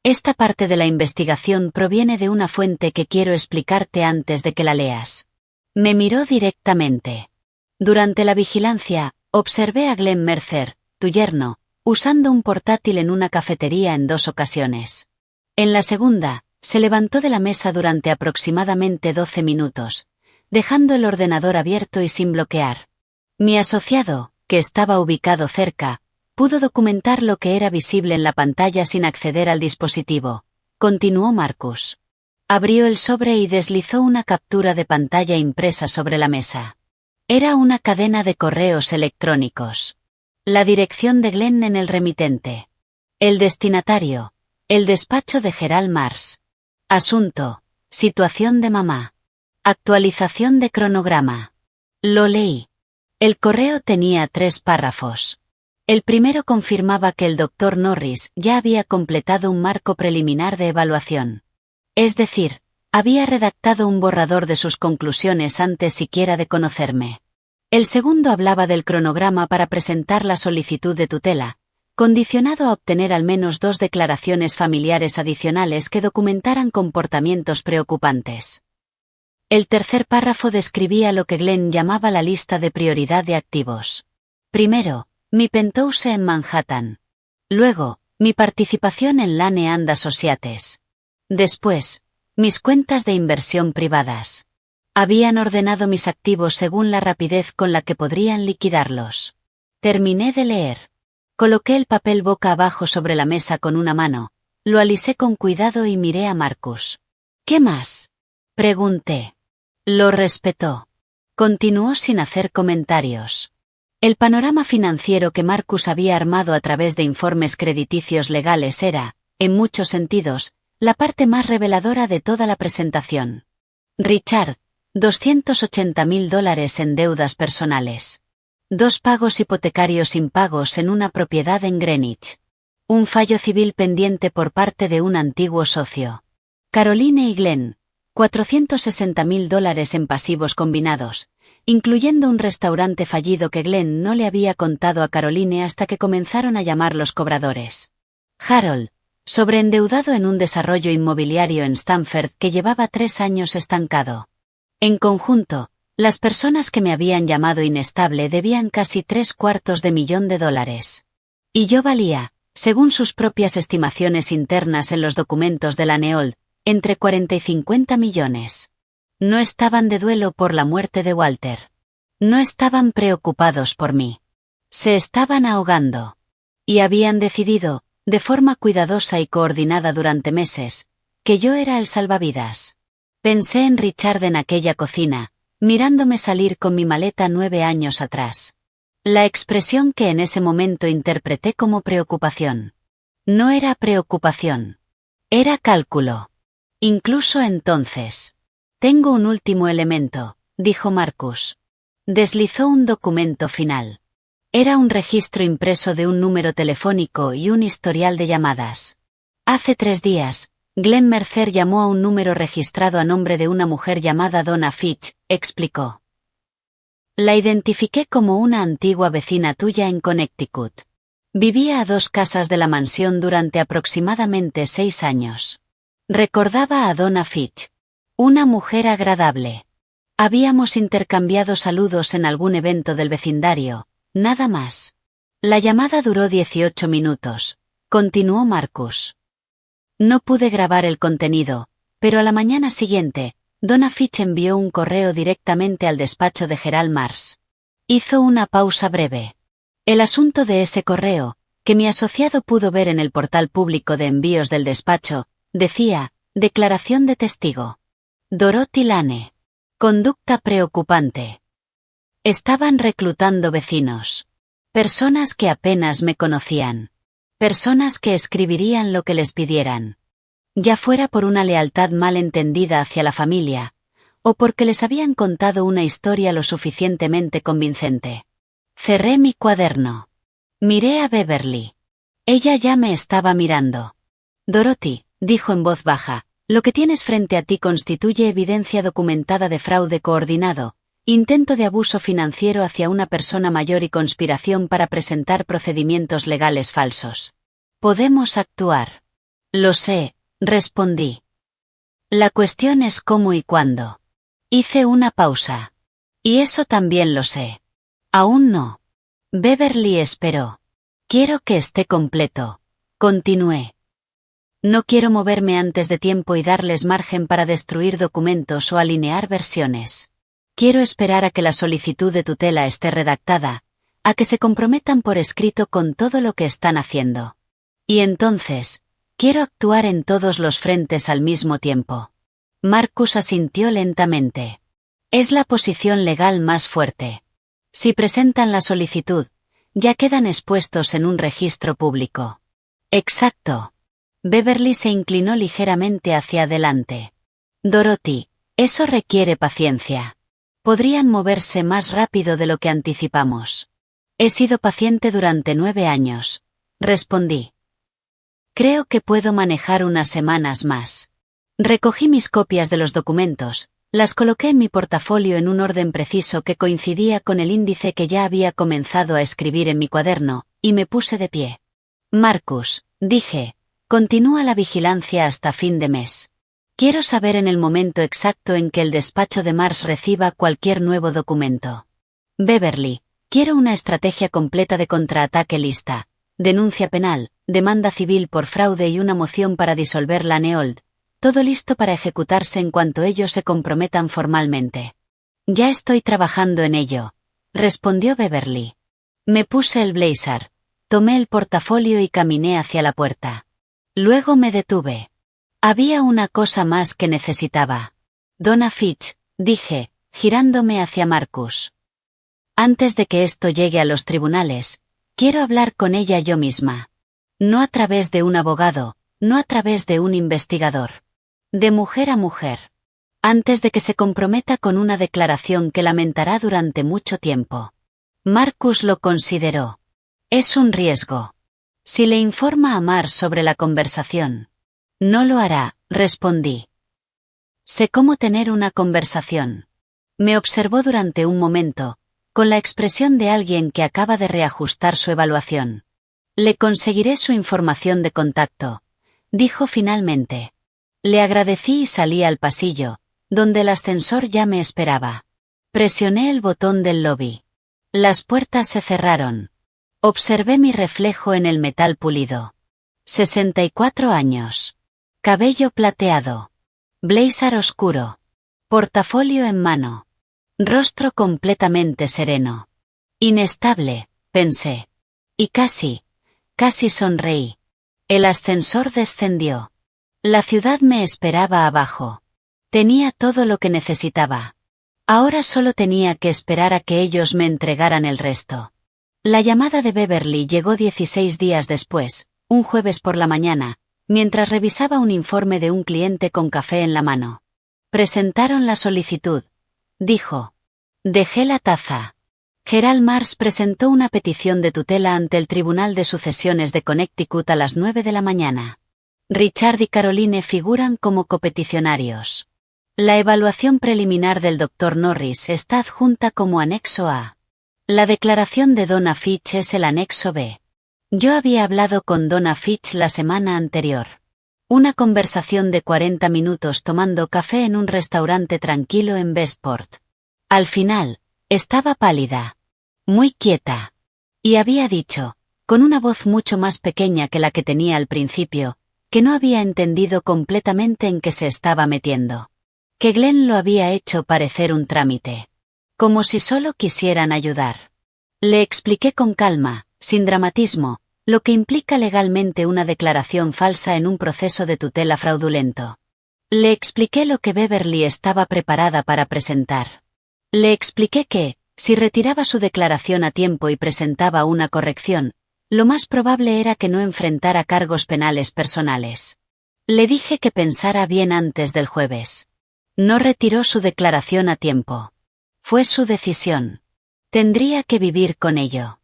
S1: Esta parte de la investigación proviene de una fuente que quiero explicarte antes de que la leas. Me miró directamente. Durante la vigilancia, observé a Glenn Mercer, tu yerno, usando un portátil en una cafetería en 2 ocasiones. En la segunda, se levantó de la mesa durante aproximadamente 12 minutos, dejando el ordenador abierto y sin bloquear. Mi asociado, que estaba ubicado cerca, pudo documentar lo que era visible en la pantalla sin acceder al dispositivo, continuó Marcus. Abrió el sobre y deslizó una captura de pantalla impresa sobre la mesa. Era una cadena de correos electrónicos. La dirección de Glenn en el remitente. El destinatario. El despacho de Gerald Mars. Asunto. Situación de mamá. Actualización de cronograma. Lo leí. El correo tenía 3 párrafos. El primero confirmaba que el Dr. Norris ya había completado un marco preliminar de evaluación. Es decir, había redactado un borrador de sus conclusiones antes siquiera de conocerme. El segundo hablaba del cronograma para presentar la solicitud de tutela, condicionado a obtener al menos 2 declaraciones familiares adicionales que documentaran comportamientos preocupantes. El tercer párrafo describía lo que Glenn llamaba la lista de prioridad de activos. Primero, mi penthouse en Manhattan. Luego, mi participación en Lane and Associates. Después, mis cuentas de inversión privadas. Habían ordenado mis activos según la rapidez con la que podrían liquidarlos. Terminé de leer. Coloqué el papel boca abajo sobre la mesa con una mano, lo alisé con cuidado y miré a Marcus. ¿Qué más?, pregunté. Lo respetó. Continuó sin hacer comentarios. El panorama financiero que Marcus había armado a través de informes crediticios legales era, en muchos sentidos, la parte más reveladora de toda la presentación. Richard, $280.000 en deudas personales. 2 pagos hipotecarios impagos en una propiedad en Greenwich. Un fallo civil pendiente por parte de un antiguo socio. Caroline y Glenn, $460.000 en pasivos combinados, incluyendo un restaurante fallido que Glenn no le había contado a Caroline hasta que comenzaron a llamar los cobradores. Harold, sobreendeudado en un desarrollo inmobiliario en Stamford que llevaba 3 años estancado. En conjunto, las personas que me habían llamado inestable debían casi $750.000. Y yo valía, según sus propias estimaciones internas en los documentos de la Neold, entre 40 y 50 millones. No estaban de duelo por la muerte de Walter. No estaban preocupados por mí. Se estaban ahogando. Y habían decidido, de forma cuidadosa y coordinada durante meses, que yo era el salvavidas. Pensé en Richard en aquella cocina, mirándome salir con mi maleta 9 años atrás. La expresión que en ese momento interpreté como preocupación. No era preocupación. Era cálculo. Incluso entonces. Tengo un último elemento, dijo Marcus. Deslizó un documento final. Era un registro impreso de un número telefónico y un historial de llamadas. Hace 3 días, Glenn Mercer llamó a un número registrado a nombre de una mujer llamada Donna Fitch, explicó. La identifiqué como una antigua vecina tuya en Connecticut. Vivía a 2 casas de la mansión durante aproximadamente 6 años. Recordaba a Donna Fitch. Una mujer agradable. Habíamos intercambiado saludos en algún evento del vecindario, nada más. La llamada duró 18 minutos, continuó Marcus. No pude grabar el contenido, pero a la mañana siguiente, Donna Fitch envió un correo directamente al despacho de Gerald Mars. Hizo una pausa breve. El asunto de ese correo, que mi asociado pudo ver en el portal público de envíos del despacho, decía, declaración de testigo. Dorothy Lane. Conducta preocupante. Estaban reclutando vecinos. Personas que apenas me conocían. Personas que escribirían lo que les pidieran. Ya fuera por una lealtad mal entendida hacia la familia, o porque les habían contado una historia lo suficientemente convincente. Cerré mi cuaderno. Miré a Beverly. Ella ya me estaba mirando. Dorothy, dijo en voz baja, lo que tienes frente a ti constituye evidencia documentada de fraude coordinado, intento de abuso financiero hacia una persona mayor y conspiración para presentar procedimientos legales falsos. Podemos actuar. Lo sé, respondí. La cuestión es cómo y cuándo. Hice una pausa. Y eso también lo sé. Aún no. Beverly esperó. Quiero que esté completo. Continué. No quiero moverme antes de tiempo y darles margen para destruir documentos o alinear versiones. Quiero esperar a que la solicitud de tutela esté redactada, a que se comprometan por escrito con todo lo que están haciendo. Y entonces, quiero actuar en todos los frentes al mismo tiempo. Marcus asintió lentamente. Es la posición legal más fuerte. Si presentan la solicitud, ya quedan expuestos en un registro público. Exacto. Beverly se inclinó ligeramente hacia adelante. Dorothy, eso requiere paciencia. Podrían moverse más rápido de lo que anticipamos. He sido paciente durante 9 años, respondí. Creo que puedo manejar unas semanas más. Recogí mis copias de los documentos, las coloqué en mi portafolio en un orden preciso que coincidía con el índice que ya había comenzado a escribir en mi cuaderno, y me puse de pie. Marcus, dije, continúa la vigilancia hasta fin de mes. Quiero saber en el momento exacto en que el despacho de Mars reciba cualquier nuevo documento. Beverly, quiero una estrategia completa de contraataque lista, denuncia penal, demanda civil por fraude y una moción para disolver la Neold, todo listo para ejecutarse en cuanto ellos se comprometan formalmente. Ya estoy trabajando en ello, respondió Beverly. Me puse el blazer, tomé el portafolio y caminé hacia la puerta. Luego me detuve. Había una cosa más que necesitaba. Donna Fitch, dije, girándome hacia Marcus. Antes de que esto llegue a los tribunales, quiero hablar con ella yo misma. No a través de un abogado, no a través de un investigador. De mujer a mujer. Antes de que se comprometa con una declaración que lamentará durante mucho tiempo. Marcus lo consideró. Es un riesgo. Si le informa a Mars sobre la conversación. No lo hará, respondí. Sé cómo tener una conversación. Me observó durante un momento, con la expresión de alguien que acaba de reajustar su evaluación. Le conseguiré su información de contacto, dijo finalmente. Le agradecí y salí al pasillo, donde el ascensor ya me esperaba. Presioné el botón del lobby. Las puertas se cerraron. Observé mi reflejo en el metal pulido. 64 años. Cabello plateado. Blazer oscuro. Portafolio en mano. Rostro completamente sereno. Inestable, pensé. Y casi sonreí. El ascensor descendió. La ciudad me esperaba abajo. Tenía todo lo que necesitaba. Ahora solo tenía que esperar a que ellos me entregaran el resto. La llamada de Beverly llegó 16 días después, un jueves por la mañana, mientras revisaba un informe de un cliente con café en la mano. Presentaron la solicitud, dijo. Dejé la taza. Gerald Mars presentó una petición de tutela ante el Tribunal de Sucesiones de Connecticut a las 9 de la mañana. Richard y Caroline figuran como copeticionarios. La evaluación preliminar del Dr. Norris está adjunta como anexo A. La declaración de Donna Fitch es el anexo B. Yo había hablado con Donna Fitch la semana anterior. Una conversación de 40 minutos tomando café en un restaurante tranquilo en Westport. Al final, estaba pálida. Muy quieta. Y había dicho, con una voz mucho más pequeña que la que tenía al principio, que no había entendido completamente en qué se estaba metiendo. Que Glenn lo había hecho parecer un trámite. Como si solo quisieran ayudar. Le expliqué con calma, sin dramatismo, lo que implica legalmente una declaración falsa en un proceso de tutela fraudulento. Le expliqué lo que Beverly estaba preparada para presentar. Le expliqué que, Si retiraba su declaración a tiempo y presentaba una corrección, lo más probable era que no enfrentara cargos penales personales. Le dije que pensara bien antes del jueves. No retiró su declaración a tiempo. Fue su decisión. Tendría que vivir con ello.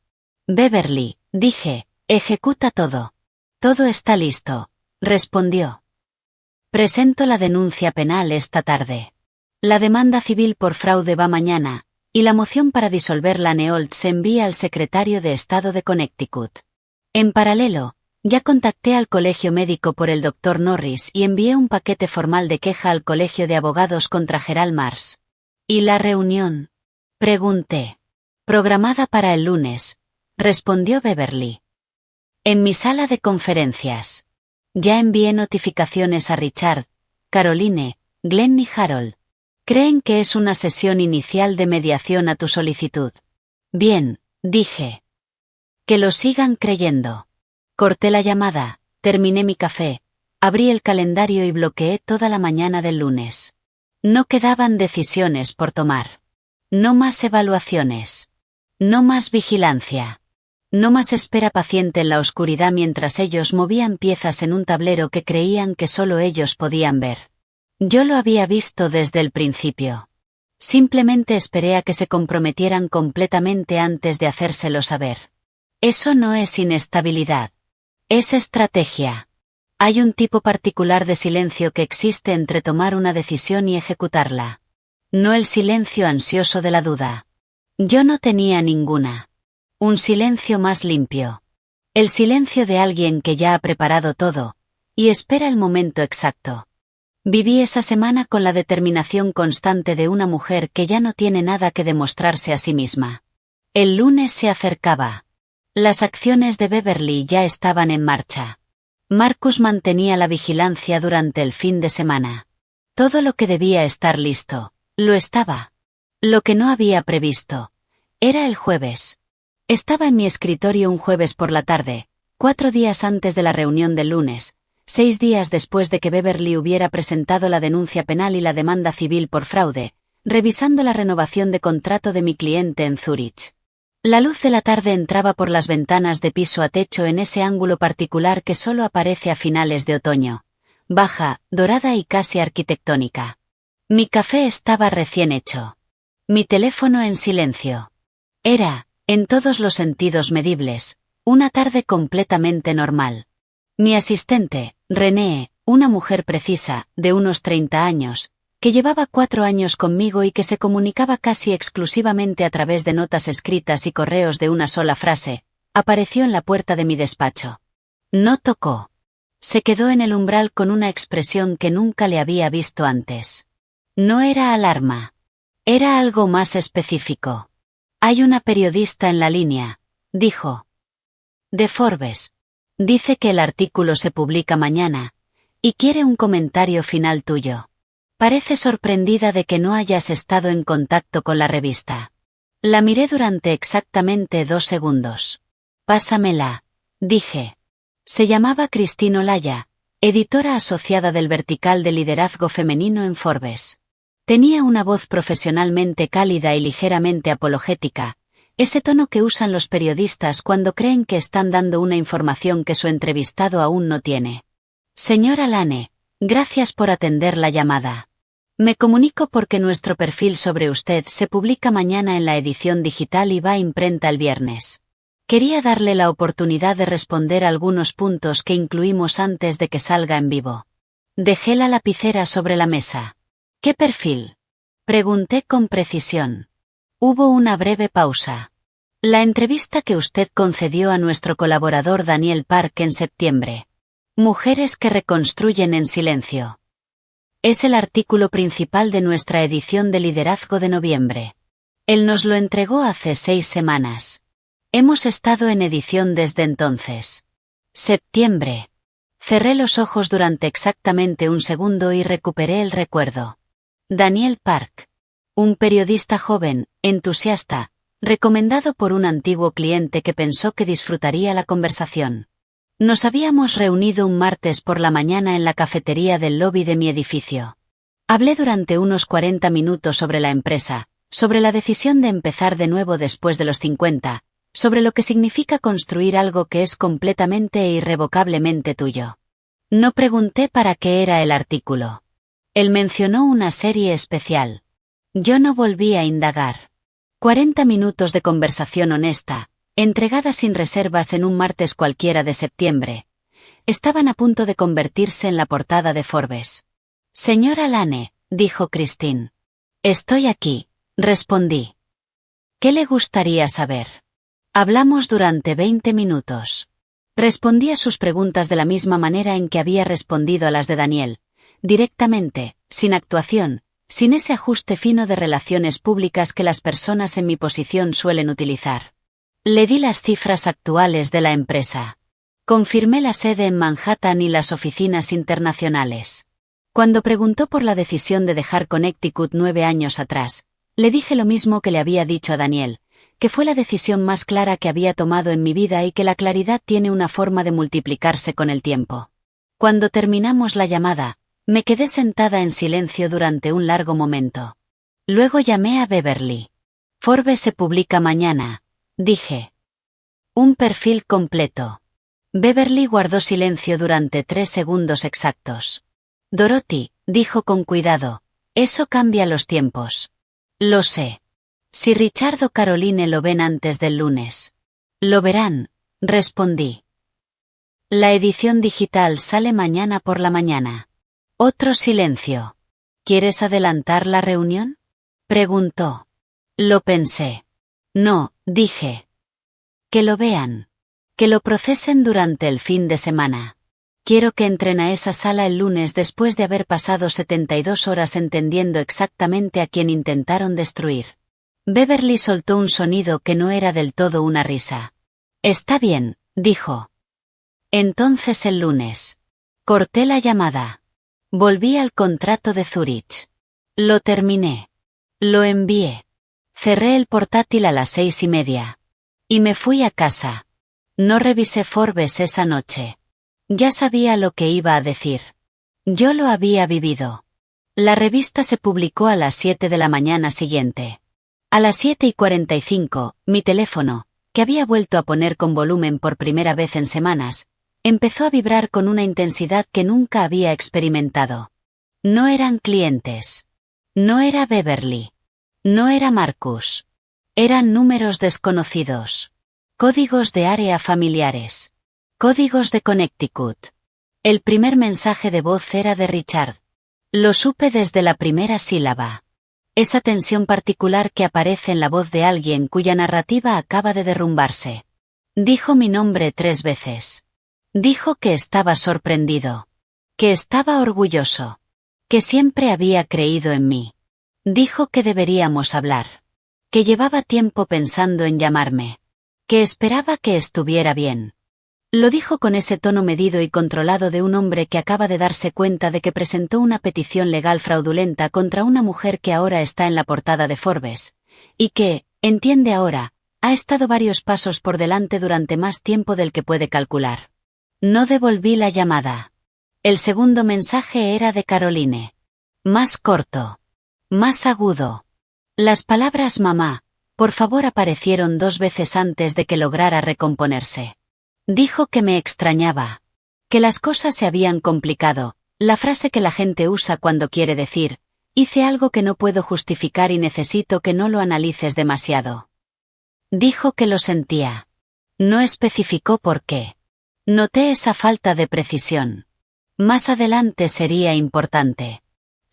S1: Beverly, dije, ejecuta todo. Todo está listo, respondió. Presento la denuncia penal esta tarde. La demanda civil por fraude va mañana, y la moción para disolver la Neolt se envía al secretario de Estado de Connecticut. En paralelo, ya contacté al colegio médico por el Dr. Norris y envié un paquete formal de queja al colegio de abogados contra Gerald Mars. ¿Y la reunión? Pregunté. Programada para el lunes, respondió Beverly. En mi sala de conferencias. Ya envié notificaciones a Richard, Caroline, Glenn y Harold. Creen que es una sesión inicial de mediación a tu solicitud. Bien, dije. Que lo sigan creyendo. Corté la llamada, terminé mi café, abrí el calendario y bloqueé toda la mañana del lunes. No quedaban decisiones por tomar. No más evaluaciones. No más vigilancia. No más espera paciente en la oscuridad mientras ellos movían piezas en un tablero que creían que solo ellos podían ver. Yo lo había visto desde el principio. Simplemente esperé a que se comprometieran completamente antes de hacérselo saber. Eso no es inestabilidad. Es estrategia. Hay un tipo particular de silencio que existe entre tomar una decisión y ejecutarla. No el silencio ansioso de la duda. Yo no tenía ninguna. Un silencio más limpio. El silencio de alguien que ya ha preparado todo, y espera el momento exacto. Viví esa semana con la determinación constante de una mujer que ya no tiene nada que demostrarse a sí misma. El lunes se acercaba. Las acciones de Beverly ya estaban en marcha. Marcus mantenía la vigilancia durante el fin de semana. Todo lo que debía estar listo, lo estaba. Lo que no había previsto, era el jueves. Estaba en mi escritorio un jueves por la tarde, 4 días antes de la reunión del lunes, 6 días después de que Beverly hubiera presentado la denuncia penal y la demanda civil por fraude, revisando la renovación de contrato de mi cliente en Zúrich. La luz de la tarde entraba por las ventanas de piso a techo en ese ángulo particular que solo aparece a finales de otoño, baja, dorada y casi arquitectónica. Mi café estaba recién hecho. Mi teléfono en silencio. Era, en todos los sentidos medibles, una tarde completamente normal. Mi asistente, Renée, una mujer precisa, de unos 30 años, que llevaba 4 años conmigo y que se comunicaba casi exclusivamente a través de notas escritas y correos de una sola frase, apareció en la puerta de mi despacho. No tocó. Se quedó en el umbral con una expresión que nunca le había visto antes. No era alarma. Era algo más específico. Hay una periodista en la línea, dijo. De Forbes. Dice que el artículo se publica mañana, y quiere un comentario final tuyo. Parece sorprendida de que no hayas estado en contacto con la revista. La miré durante exactamente 2 segundos. Pásamela, dije. Se llamaba Christine Olaya, editora asociada del vertical de liderazgo femenino en Forbes. Tenía una voz profesionalmente cálida y ligeramente apologética, ese tono que usan los periodistas cuando creen que están dando una información que su entrevistado aún no tiene. Señora Lane, gracias por atender la llamada. Me comunico porque nuestro perfil sobre usted se publica mañana en la edición digital y va a imprenta el viernes. Quería darle la oportunidad de responder algunos puntos que incluimos antes de que salga en vivo. Dejé la lapicera sobre la mesa. ¿Qué perfil? Pregunté con precisión. Hubo una breve pausa. La entrevista que usted concedió a nuestro colaborador Daniel Park en septiembre. Mujeres que reconstruyen en silencio. Es el artículo principal de nuestra edición de liderazgo de noviembre. Él nos lo entregó hace 6 semanas. Hemos estado en edición desde entonces. Septiembre. Cerré los ojos durante exactamente 1 segundo y recuperé el recuerdo. Daniel Park. Un periodista joven, entusiasta, recomendado por un antiguo cliente que pensó que disfrutaría la conversación. Nos habíamos reunido un martes por la mañana en la cafetería del lobby de mi edificio. Hablé durante unos 40 minutos sobre la empresa, sobre la decisión de empezar de nuevo después de los 50, sobre lo que significa construir algo que es completamente e irrevocablemente tuyo. No pregunté para qué era el artículo. Él mencionó una serie especial. Yo no volví a indagar. 40 minutos de conversación honesta, entregada sin reservas en un martes cualquiera de septiembre, estaban a punto de convertirse en la portada de Forbes. Señora Lane, dijo Christine. Estoy aquí, respondí. ¿Qué le gustaría saber? Hablamos durante 20 minutos. Respondí a sus preguntas de la misma manera en que había respondido a las de Daniel, directamente, sin actuación, sin ese ajuste fino de relaciones públicas que las personas en mi posición suelen utilizar. Le di las cifras actuales de la empresa. Confirmé la sede en Manhattan y las oficinas internacionales. Cuando preguntó por la decisión de dejar Connecticut 9 años atrás, le dije lo mismo que le había dicho a Daniel, que fue la decisión más clara que había tomado en mi vida y que la claridad tiene una forma de multiplicarse con el tiempo. Cuando terminamos la llamada, me quedé sentada en silencio durante un largo momento. Luego llamé a Beverly. Forbes se publica mañana, dije. Un perfil completo. Beverly guardó silencio durante 3 segundos exactos. Dorothy, dijo con cuidado, eso cambia los tiempos. Lo sé. Si Richard o Caroline lo ven antes del lunes. Lo verán, respondí. La edición digital sale mañana por la mañana. Otro silencio. ¿Quieres adelantar la reunión? Preguntó. Lo pensé. No, dije. Que lo vean. Que lo procesen durante el fin de semana. Quiero que entren a esa sala el lunes después de haber pasado 72 horas entendiendo exactamente a quién intentaron destruir. Beverly soltó un sonido que no era del todo una risa. Está bien, dijo. Entonces el lunes. Corté la llamada. Volví al contrato de Zurich. Lo terminé. Lo envié. Cerré el portátil a las 6:30. Y me fui a casa. No revisé Forbes esa noche. Ya sabía lo que iba a decir. Yo lo había vivido. La revista se publicó a las 7 de la mañana siguiente. A las 7:45, mi teléfono, que había vuelto a poner con volumen por primera vez en semanas, empezó a vibrar con una intensidad que nunca había experimentado. No eran clientes. No era Beverly. No era Marcus. Eran números desconocidos. Códigos de área familiares. Códigos de Connecticut. El primer mensaje de voz era de Richard. Lo supe desde la primera sílaba. Esa tensión particular que aparece en la voz de alguien cuya narrativa acaba de derrumbarse. Dijo mi nombre 3 veces. Dijo que estaba sorprendido. Que estaba orgulloso. Que siempre había creído en mí. Dijo que deberíamos hablar. Que llevaba tiempo pensando en llamarme. Que esperaba que estuviera bien. Lo dijo con ese tono medido y controlado de un hombre que acaba de darse cuenta de que presentó una petición legal fraudulenta contra una mujer que ahora está en la portada de Forbes, y que, entiende ahora, ha estado varios pasos por delante durante más tiempo del que puede calcular. No devolví la llamada. El segundo mensaje era de Caroline. Más corto. Más agudo. Las palabras mamá, por favor aparecieron 2 veces antes de que lograra recomponerse. Dijo que me extrañaba. Que las cosas se habían complicado, la frase que la gente usa cuando quiere decir, hice algo que no puedo justificar y necesito que no lo analices demasiado. Dijo que lo sentía. No especificó por qué. Noté esa falta de precisión. Más adelante sería importante.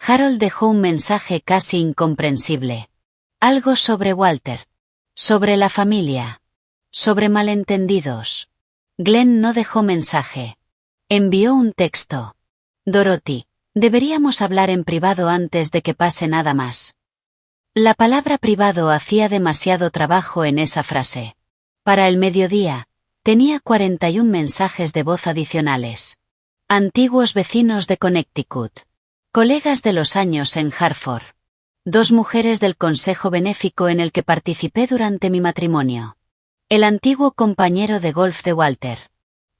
S1: Harold dejó un mensaje casi incomprensible. Algo sobre Walter. Sobre la familia. Sobre malentendidos. Glenn no dejó mensaje. Envió un texto. Dorothy, deberíamos hablar en privado antes de que pase nada más. La palabra privado hacía demasiado trabajo en esa frase. Para el mediodía, tenía 41 mensajes de voz adicionales. Antiguos vecinos de Connecticut. Colegas de los años en Hartford. 2 mujeres del consejo benéfico en el que participé durante mi matrimonio. El antiguo compañero de golf de Walter.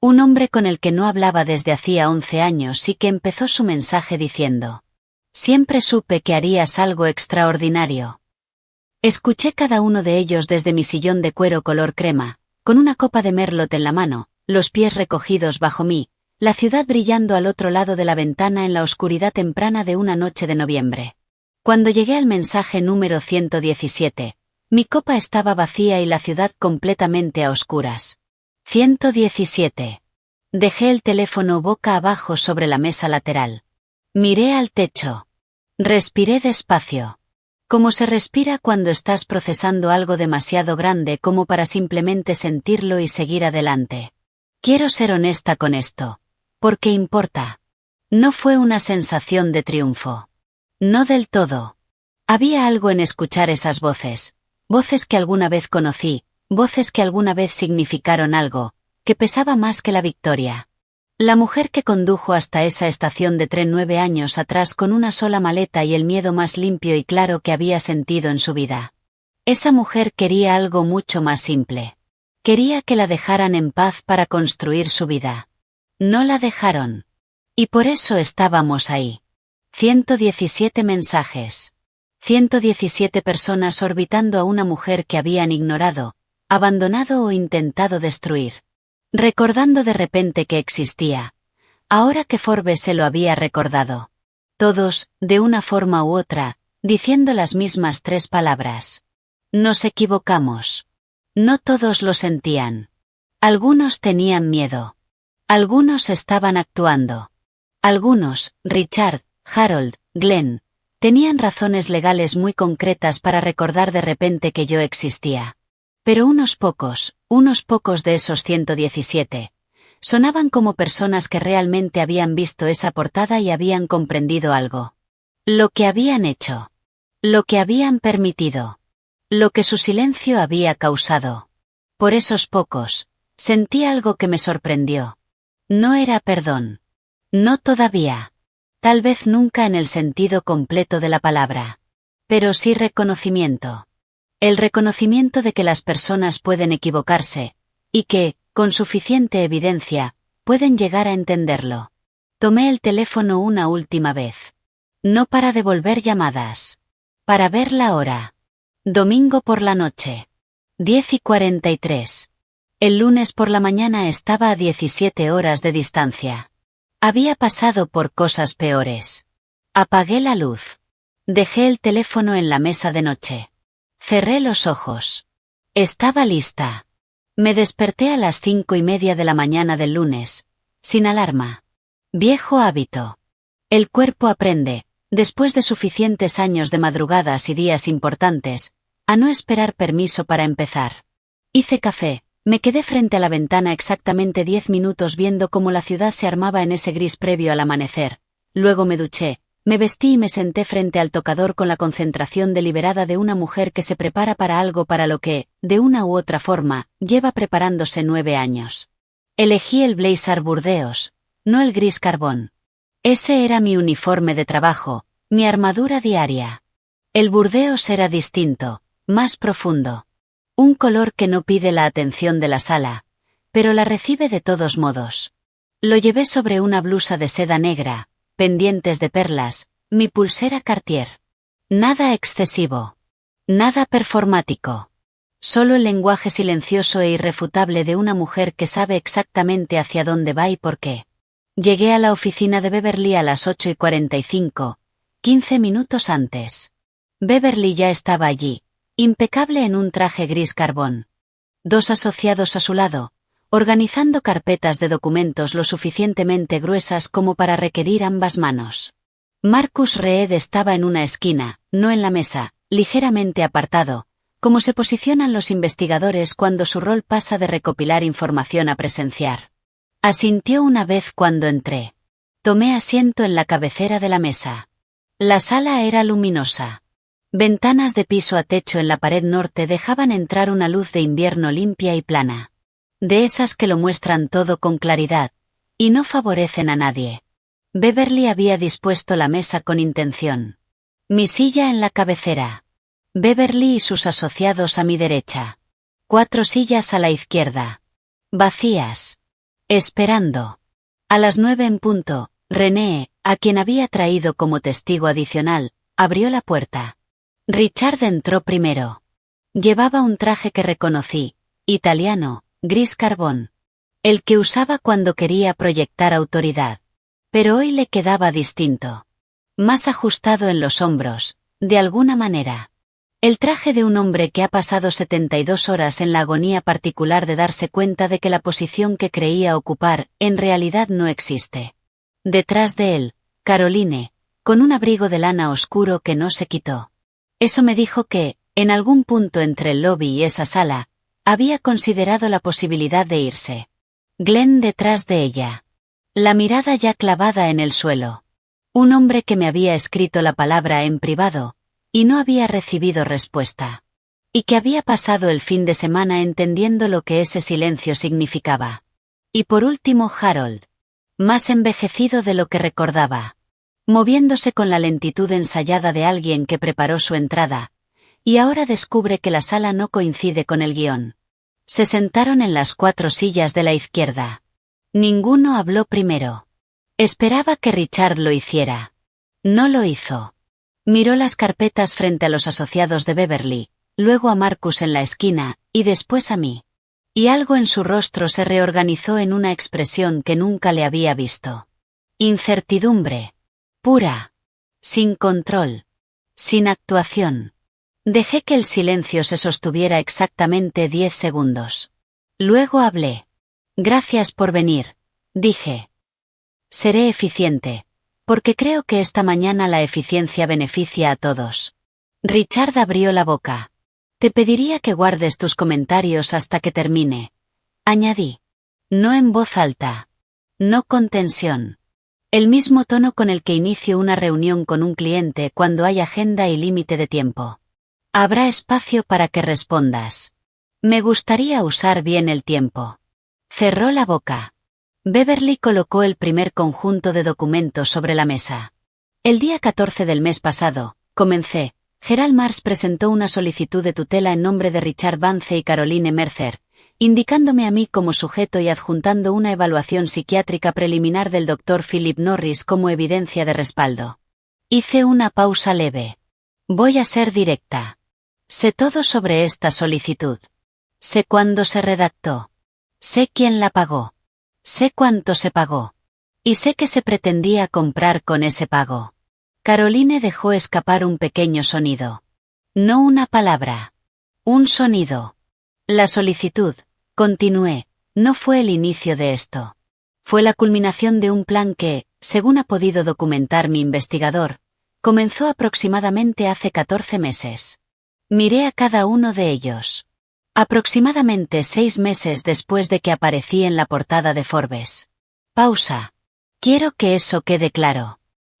S1: Un hombre con el que no hablaba desde hacía 11 años y que empezó su mensaje diciendo: siempre supe que harías algo extraordinario. Escuché cada uno de ellos desde mi sillón de cuero color crema, con una copa de merlot en la mano, los pies recogidos bajo mí, la ciudad brillando al otro lado de la ventana en la oscuridad temprana de una noche de noviembre. Cuando llegué al mensaje número 117, mi copa estaba vacía y la ciudad completamente a oscuras. 117. Dejé el teléfono boca abajo sobre la mesa lateral. Miré al techo. Respiré despacio. Como se respira cuando estás procesando algo demasiado grande como para simplemente sentirlo y seguir adelante. Quiero ser honesta con esto. ¿Por qué importa? No fue una sensación de triunfo. No del todo. Había algo en escuchar esas voces. Voces que alguna vez conocí, voces que alguna vez significaron algo, que pesaba más que la victoria. La mujer que condujo hasta esa estación de tren 9 años atrás con una sola maleta y el miedo más limpio y claro que había sentido en su vida. Esa mujer quería algo mucho más simple. Quería que la dejaran en paz para construir su vida. No la dejaron. Y por eso estábamos ahí. 117 mensajes. 117 personas orbitando a una mujer que habían ignorado, abandonado o intentado destruir. Recordando de repente que existía. Ahora que Forbes se lo había recordado. Todos, de una forma u otra, diciendo las mismas 3 palabras. Nos equivocamos. No todos lo sentían. Algunos tenían miedo. Algunos estaban actuando. Algunos, Richard, Harold, Glenn, tenían razones legales muy concretas para recordar de repente que yo existía. Pero unos pocos de esos 117, sonaban como personas que realmente habían visto esa portada y habían comprendido algo. Lo que habían hecho. Lo que habían permitido. Lo que su silencio había causado. Por esos pocos, sentí algo que me sorprendió. No era perdón. No todavía. Tal vez nunca en el sentido completo de la palabra. Pero sí reconocimiento. El reconocimiento de que las personas pueden equivocarse, y que, con suficiente evidencia, pueden llegar a entenderlo. Tomé el teléfono una última vez. No para devolver llamadas. Para ver la hora. Domingo por la noche. 10:43. El lunes por la mañana estaba a 17 horas de distancia. Había pasado por cosas peores. Apagué la luz. Dejé el teléfono en la mesa de noche. Cerré los ojos. Estaba lista. Me desperté a las 5:30 de la mañana del lunes, sin alarma. Viejo hábito. El cuerpo aprende, después de suficientes años de madrugadas y días importantes, a no esperar permiso para empezar. Hice café, me quedé frente a la ventana exactamente 10 minutos viendo cómo la ciudad se armaba en ese gris previo al amanecer, luego me duché. Me vestí y me senté frente al tocador con la concentración deliberada de una mujer que se prepara para algo para lo que, de una u otra forma, lleva preparándose 9 años. Elegí el blazer Burdeos, no el gris carbón. Ese era mi uniforme de trabajo, mi armadura diaria. El Burdeos era distinto, más profundo. Un color que no pide la atención de la sala, pero la recibe de todos modos. Lo llevé sobre una blusa de seda negra, pendientes de perlas, mi pulsera Cartier. Nada excesivo. Nada performático. Solo el lenguaje silencioso e irrefutable de una mujer que sabe exactamente hacia dónde va y por qué. Llegué a la oficina de Beverly a las 8:45, 15 minutos antes. Beverly ya estaba allí, impecable en un traje gris carbón. 2 asociados a su lado, organizando carpetas de documentos lo suficientemente gruesas como para requerir ambas manos. Marcus Reed estaba en una esquina, no en la mesa, ligeramente apartado, como se posicionan los investigadores cuando su rol pasa de recopilar información a presenciar. Asintió una vez cuando entré. Tomé asiento en la cabecera de la mesa. La sala era luminosa. Ventanas de piso a techo en la pared norte dejaban entrar una luz de invierno limpia y plana. De esas que lo muestran todo con claridad, y no favorecen a nadie. Beverly había dispuesto la mesa con intención. Mi silla en la cabecera. Beverly y sus asociados a mi derecha. 4 sillas a la izquierda. Vacías. Esperando. A las 9 en punto, René, a quien había traído como testigo adicional, abrió la puerta. Richard entró primero. Llevaba un traje que reconocí, italiano, gris carbón. El que usaba cuando quería proyectar autoridad. Pero hoy le quedaba distinto. Más ajustado en los hombros, de alguna manera. El traje de un hombre que ha pasado 72 horas en la agonía particular de darse cuenta de que la posición que creía ocupar, en realidad no existe. Detrás de él, Caroline, con un abrigo de lana oscuro que no se quitó. Eso me dijo que, en algún punto entre el lobby y esa sala, había considerado la posibilidad de irse. Glenn detrás de ella. La mirada ya clavada en el suelo. Un hombre que me había escrito la palabra en privado, y no había recibido respuesta. Y que había pasado el fin de semana entendiendo lo que ese silencio significaba. Y por último Harold. Más envejecido de lo que recordaba. Moviéndose con la lentitud ensayada de alguien que preparó su entrada, y ahora descubre que la sala no coincide con el guión. Se sentaron en las 4 sillas de la izquierda. Ninguno habló primero. Esperaba que Richard lo hiciera. No lo hizo. Miró las carpetas frente a los asociados de Beverly, luego a Marcus en la esquina, y después a mí. Y algo en su rostro se reorganizó en una expresión que nunca le había visto. Incertidumbre. Pura. Sin control. Sin actuación. Dejé que el silencio se sostuviera exactamente 10 segundos. Luego hablé. Gracias por venir, dije. Seré eficiente, porque creo que esta mañana la eficiencia beneficia a todos. Richard abrió la boca. Te pediría que guardes tus comentarios hasta que termine. Añadí. No en voz alta. No con tensión. El mismo tono con el que inicio una reunión con un cliente cuando hay agenda y límite de tiempo. Habrá espacio para que respondas. Me gustaría usar bien el tiempo. Cerró la boca. Beverly colocó el primer conjunto de documentos sobre la mesa. El día 14 del mes pasado, comencé, Gerald Mars presentó una solicitud de tutela en nombre de Richard Vance y Caroline Mercer, indicándome a mí como sujeto y adjuntando una evaluación psiquiátrica preliminar del Dr. Philip Norris como evidencia de respaldo. Hice una pausa leve. Voy a ser directa. Sé todo sobre esta solicitud. Sé cuándo se redactó. Sé quién la pagó. Sé cuánto se pagó. Y sé que se pretendía comprar con ese pago. Caroline dejó escapar un pequeño sonido. No una palabra. Un sonido. La solicitud, continué, no fue el inicio de esto. Fue la culminación de un plan que, según ha podido documentar mi investigador, comenzó aproximadamente hace 14 meses. Miré a cada uno de ellos. Aproximadamente 6 meses después de que aparecí en la portada de Forbes. Pausa. Quiero que eso quede claro.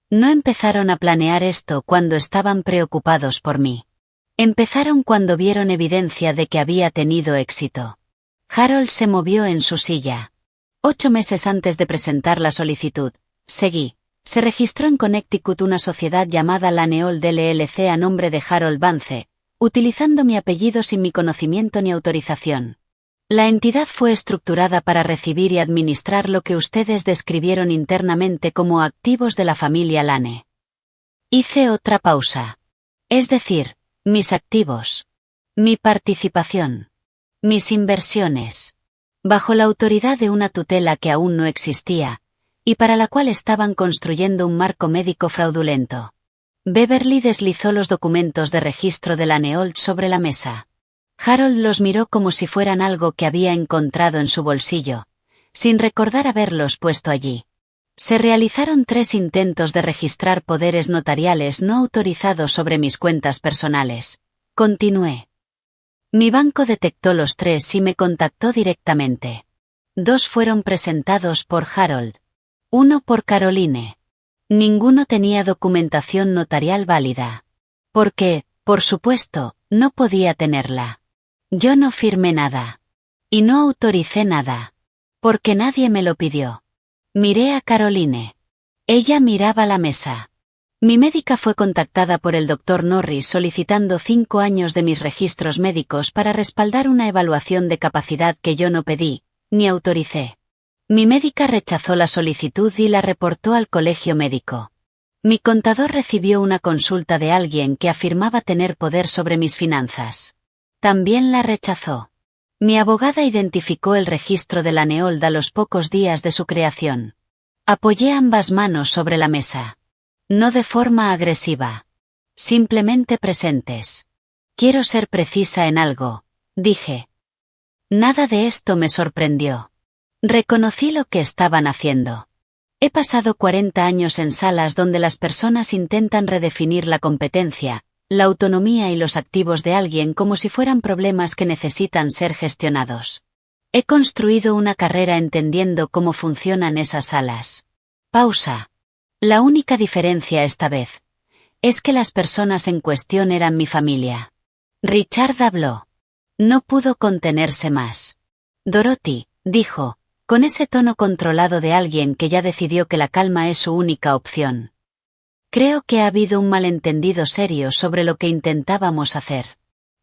S1: No empezaron a planear esto cuando estaban preocupados por mí. Empezaron cuando vieron evidencia de que había tenido éxito. Harold se movió en su silla. 8 meses antes de presentar la solicitud, seguí. Se registró en Connecticut una sociedad llamada Laneold LLC a nombre de Harold Vance, utilizando mi apellido sin mi conocimiento ni autorización. La entidad fue estructurada para recibir y administrar lo que ustedes describieron internamente como activos de la familia Lane. Hice otra pausa. Es decir, mis activos. Mi participación. Mis inversiones. Bajo la autoridad de una tutela que aún no existía, y para la cual estaban construyendo un marco médico fraudulento. Beverly deslizó los documentos de registro de Laneold sobre la mesa. Harold los miró como si fueran algo que había encontrado en su bolsillo, sin recordar haberlos puesto allí. Se realizaron 3 intentos de registrar poderes notariales no autorizados sobre mis cuentas personales. Continué. Mi banco detectó los 3 y me contactó directamente. 2 fueron presentados por Harold. 1 por Caroline. Ninguno tenía documentación notarial válida. Porque, por supuesto, no podía tenerla. Yo no firmé nada. Y no autoricé nada. Porque nadie me lo pidió. Miré a Caroline. Ella miraba la mesa. Mi médica fue contactada por el Dr. Norris solicitando 5 años de mis registros médicos para respaldar una evaluación de capacidad que yo no pedí, ni autoricé. Mi médica rechazó la solicitud y la reportó al colegio médico. Mi contador recibió una consulta de alguien que afirmaba tener poder sobre mis finanzas. También la rechazó. Mi abogada identificó el registro de la Neold a los pocos días de su creación. Apoyé ambas manos sobre la mesa. No de forma agresiva. Simplemente presentes. Quiero ser precisa en algo, dije. Nada de esto me sorprendió. Reconocí lo que estaban haciendo. He pasado 40 años en salas donde las personas intentan redefinir la competencia, la autonomía y los activos de alguien como si fueran problemas que necesitan ser gestionados. He construido una carrera entendiendo cómo funcionan esas salas. Pausa. La única diferencia esta vez es que las personas en cuestión eran mi familia. Richard habló. No pudo contenerse más. Dorothy, dijo, con ese tono controlado de alguien que ya decidió que la calma es su única opción. Creo que ha habido un malentendido serio sobre lo que intentábamos hacer.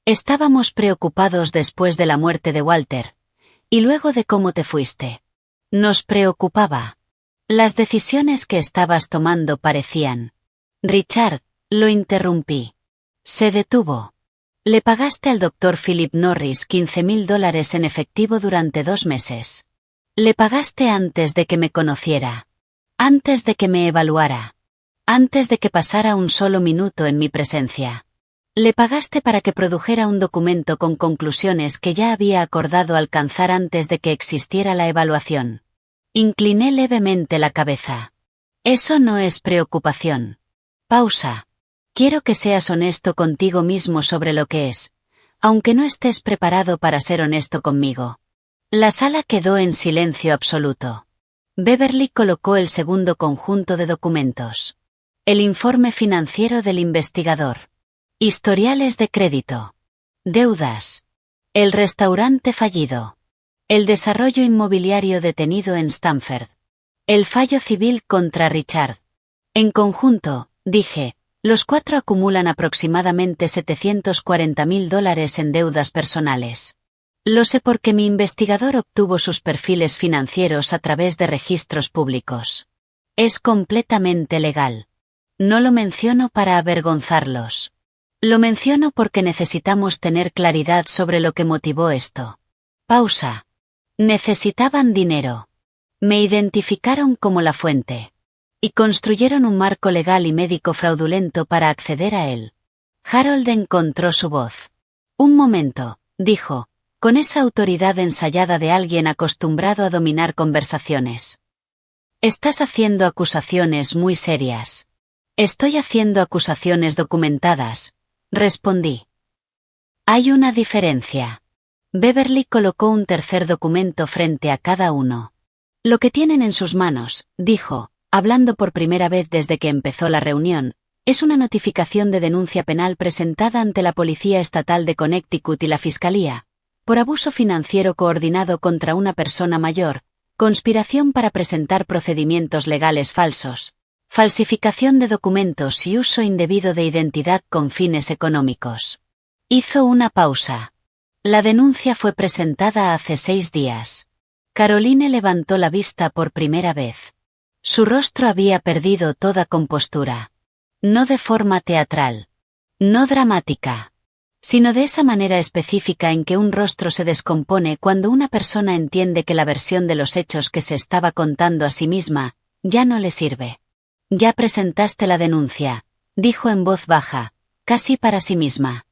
S1: Estábamos preocupados después de la muerte de Walter, y luego de cómo te fuiste. Nos preocupaba. Las decisiones que estabas tomando parecían. Richard, lo interrumpí. Se detuvo. Le pagaste al Dr. Philip Norris $15,000 en efectivo durante 2 meses. Le pagaste antes de que me conociera. Antes de que me evaluara. Antes de que pasara un solo minuto en mi presencia. Le pagaste para que produjera un documento con conclusiones que ya había acordado alcanzar antes de que existiera la evaluación. Incliné levemente la cabeza. Eso no es preocupación. Pausa. Quiero que seas honesto contigo mismo sobre lo que es, aunque no estés preparado para ser honesto conmigo. La sala quedó en silencio absoluto. Beverly colocó el segundo conjunto de documentos. El informe financiero del investigador. Historiales de crédito. Deudas. El restaurante fallido. El desarrollo inmobiliario detenido en Stamford. El fallo civil contra Richard. En conjunto, dije, los 4 acumulan aproximadamente $740,000 en deudas personales. Lo sé porque mi investigador obtuvo sus perfiles financieros a través de registros públicos. Es completamente legal. No lo menciono para avergonzarlos. Lo menciono porque necesitamos tener claridad sobre lo que motivó esto. Pausa. Necesitaban dinero. Me identificaron como la fuente. Y construyeron un marco legal y médico fraudulento para acceder a él. Harold encontró su voz. Un momento, dijo, con esa autoridad ensayada de alguien acostumbrado a dominar conversaciones. Estás haciendo acusaciones muy serias. Estoy haciendo acusaciones documentadas, respondí. Hay una diferencia. Beverly colocó un tercer documento frente a cada uno. Lo que tienen en sus manos, dijo, hablando por primera vez desde que empezó la reunión, es una notificación de denuncia penal presentada ante la Policía Estatal de Connecticut y la Fiscalía, por abuso financiero coordinado contra una persona mayor, conspiración para presentar procedimientos legales falsos, falsificación de documentos y uso indebido de identidad con fines económicos. Hizo una pausa. La denuncia fue presentada hace 6 días. Caroline levantó la vista por primera vez. Su rostro había perdido toda compostura. No de forma teatral. No dramática. Sino de esa manera específica en que un rostro se descompone cuando una persona entiende que la versión de los hechos que se estaba contando a sí misma, ya no le sirve. Ya presentaste la denuncia, dijo en voz baja, casi para sí misma.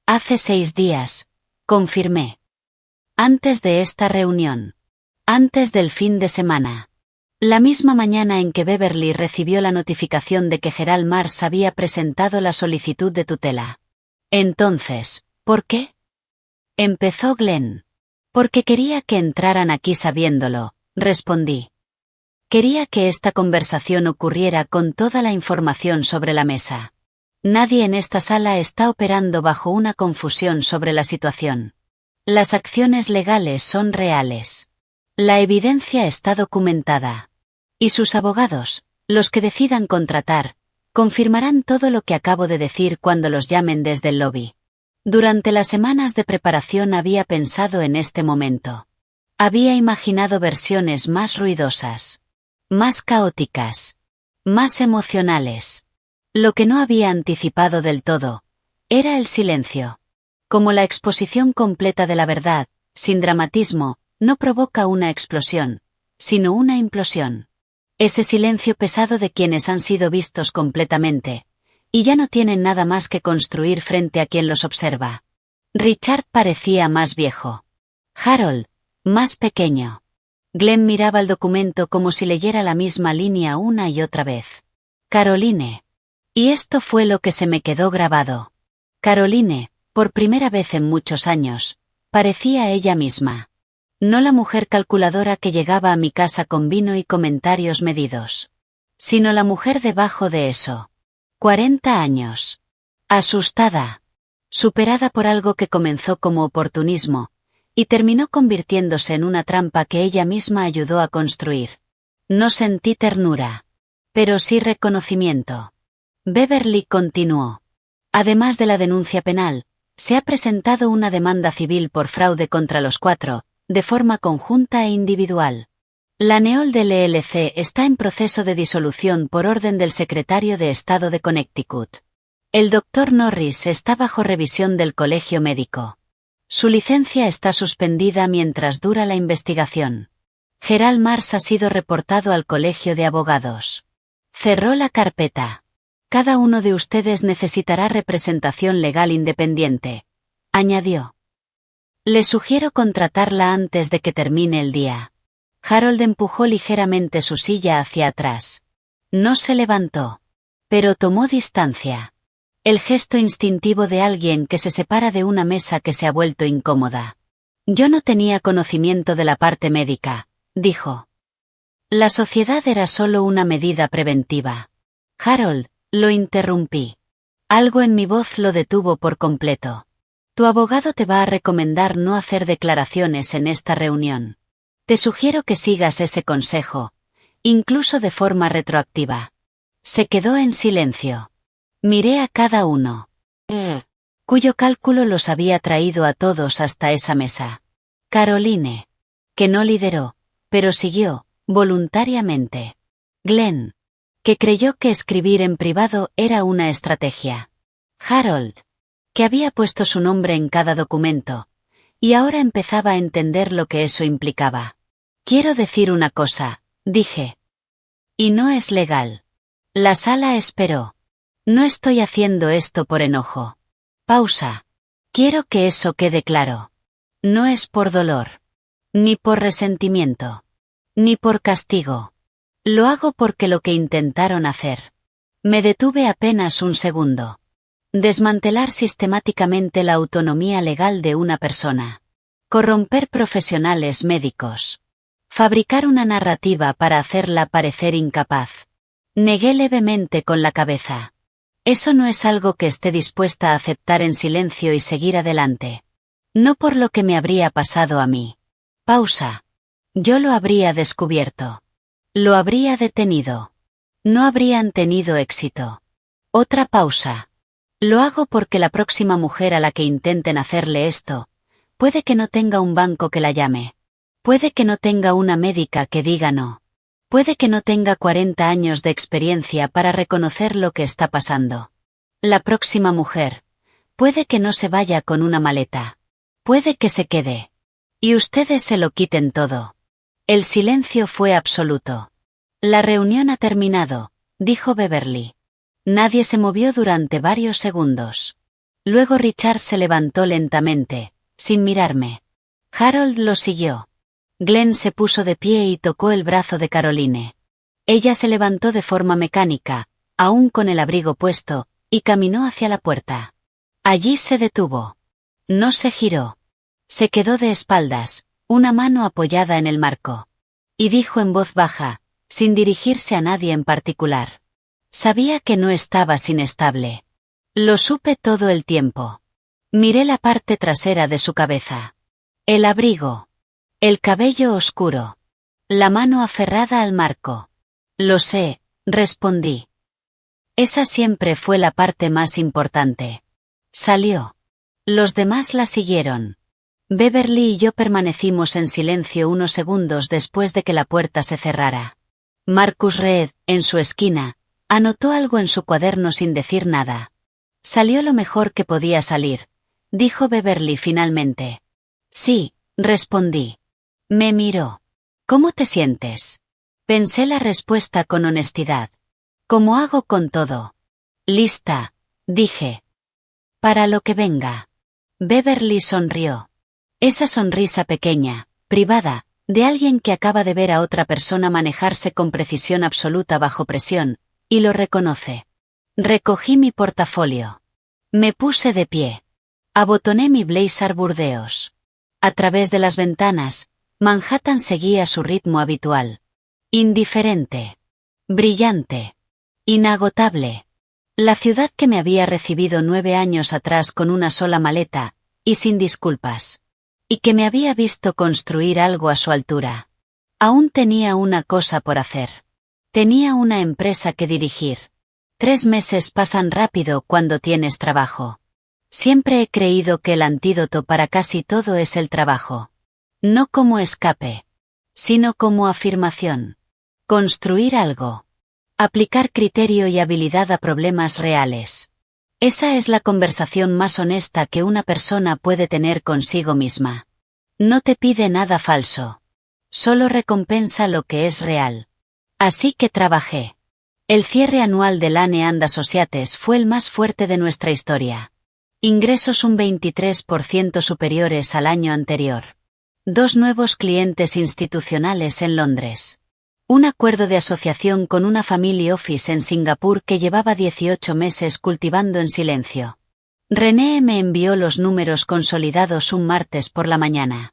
S1: Hace 6 días, confirmé. Antes de esta reunión. Antes del fin de semana. La misma mañana en que Beverly recibió la notificación de que Gerald Mars había presentado la solicitud de tutela. Entonces, ¿por qué? Empezó Glenn. Porque quería que entraran aquí sabiéndolo, respondí. Quería que esta conversación ocurriera con toda la información sobre la mesa. Nadie en esta sala está operando bajo una confusión sobre la situación. Las acciones legales son reales. La evidencia está documentada. Y sus abogados, los que decidan contratar, confirmarán todo lo que acabo de decir cuando los llamen desde el lobby. Durante las semanas de preparación había pensado en este momento. Había imaginado versiones más ruidosas. Más caóticas. más emocionales. Lo que no había anticipado del todo era el silencio. Como la exposición completa de la verdad, sin dramatismo, no provoca una explosión, sino una implosión. Ese silencio pesado de quienes han sido vistos completamente, y ya no tienen nada más que construir frente a quien los observa. Richard parecía más viejo. Harold, más pequeño. Glenn miraba el documento como si leyera la misma línea una y otra vez. Caroline. Y esto fue lo que se me quedó grabado. Caroline, por primera vez en muchos años, parecía ella misma. No la mujer calculadora que llegaba a mi casa con vino y comentarios medidos. Sino la mujer debajo de eso. 40 años. Asustada. Superada por algo que comenzó como oportunismo, y terminó convirtiéndose en una trampa que ella misma ayudó a construir. No sentí ternura. Pero sí reconocimiento. Beverly continuó. Además de la denuncia penal, se ha presentado una demanda civil por fraude contra los 4, de forma conjunta e individual. La Neol del LLC está en proceso de disolución por orden del secretario de Estado de Connecticut. El Dr. Norris está bajo revisión del Colegio Médico. Su licencia está suspendida mientras dura la investigación. Gerald Mars ha sido reportado al Colegio de Abogados. Cerró la carpeta. Cada uno de ustedes necesitará representación legal independiente, añadió. Le sugiero contratarla antes de que termine el día. Harold empujó ligeramente su silla hacia atrás. No se levantó, pero tomó distancia. El gesto instintivo de alguien que se separa de una mesa que se ha vuelto incómoda. Yo no tenía conocimiento de la parte médica, dijo. La sociedad era solo una medida preventiva. Harold, lo interrumpí. Algo en mi voz lo detuvo por completo. Tu abogado te va a recomendar no hacer declaraciones en esta reunión. Te sugiero que sigas ese consejo, incluso de forma retroactiva. Se quedó en silencio. Miré a cada uno, cuyo cálculo los había traído a todos hasta esa mesa. Caroline, que no lideró, pero siguió, voluntariamente. Glenn, que creyó que escribir en privado era una estrategia. Harold, que había puesto su nombre en cada documento, y ahora empezaba a entender lo que eso implicaba. Quiero decir una cosa, dije. Y no es legal. La sala esperó. No estoy haciendo esto por enojo. Pausa. Quiero que eso quede claro. No es por dolor. Ni por resentimiento. Ni por castigo. Lo hago porque lo que intentaron hacer. Me detuve apenas un segundo. Desmantelar sistemáticamente la autonomía legal de una persona. Corromper profesionales médicos. Fabricar una narrativa para hacerla parecer incapaz. Negué levemente con la cabeza. Eso no es algo que esté dispuesta a aceptar en silencio y seguir adelante. No por lo que me habría pasado a mí. Pausa. Yo lo habría descubierto. Lo habría detenido. No habrían tenido éxito. Otra pausa. Lo hago porque la próxima mujer a la que intenten hacerle esto, puede que no tenga un banco que la llame. Puede que no tenga una médica que diga no. Puede que no tenga 40 años de experiencia para reconocer lo que está pasando. La próxima mujer. Puede que no se vaya con una maleta. Puede que se quede. Y ustedes se lo quiten todo. El silencio fue absoluto. La reunión ha terminado, dijo Beverly. Nadie se movió durante varios segundos. Luego Richard se levantó lentamente, sin mirarme. Harold lo siguió. Glenn se puso de pie y tocó el brazo de Caroline. Ella se levantó de forma mecánica, aún con el abrigo puesto, y caminó hacia la puerta. Allí se detuvo. No se giró. Se quedó de espaldas, una mano apoyada en el marco. Y dijo en voz baja, sin dirigirse a nadie en particular. Sabía que no estabas inestable. Lo supe todo el tiempo. Miré la parte trasera de su cabeza. El abrigo. El cabello oscuro. La mano aferrada al marco. Lo sé, respondí. Esa siempre fue la parte más importante. Salió. Los demás la siguieron. Beverly y yo permanecimos en silencio unos segundos después de que la puerta se cerrara. Marcus Reed, en su esquina, anotó algo en su cuaderno sin decir nada. Salió lo mejor que podía salir, dijo Beverly finalmente. Sí, respondí. Me miró. ¿Cómo te sientes? Pensé la respuesta con honestidad. ¿Cómo hago con todo? Lista, dije. Para lo que venga. Beverly sonrió. Esa sonrisa pequeña, privada, de alguien que acaba de ver a otra persona manejarse con precisión absoluta bajo presión, y lo reconoce. Recogí mi portafolio. Me puse de pie. Abotoné mi blazer burdeos. A través de las ventanas, Manhattan seguía su ritmo habitual. Indiferente. Brillante. Inagotable. La ciudad que me había recibido 9 años atrás con una sola maleta, y sin disculpas. Y que me había visto construir algo a su altura. Aún tenía una cosa por hacer. Tenía una empresa que dirigir. 3 meses pasan rápido cuando tienes trabajo. Siempre he creído que el antídoto para casi todo es el trabajo. No como escape, sino como afirmación. Construir algo. Aplicar criterio y habilidad a problemas reales. Esa es la conversación más honesta que una persona puede tener consigo misma. No te pide nada falso. Solo recompensa lo que es real. Así que trabajé. El cierre anual de Lane & Associates fue el más fuerte de nuestra historia. Ingresos un 23% superiores al año anterior. 2 nuevos clientes institucionales en Londres. Un acuerdo de asociación con una family office en Singapur que llevaba 18 meses cultivando en silencio. René me envió los números consolidados un martes por la mañana.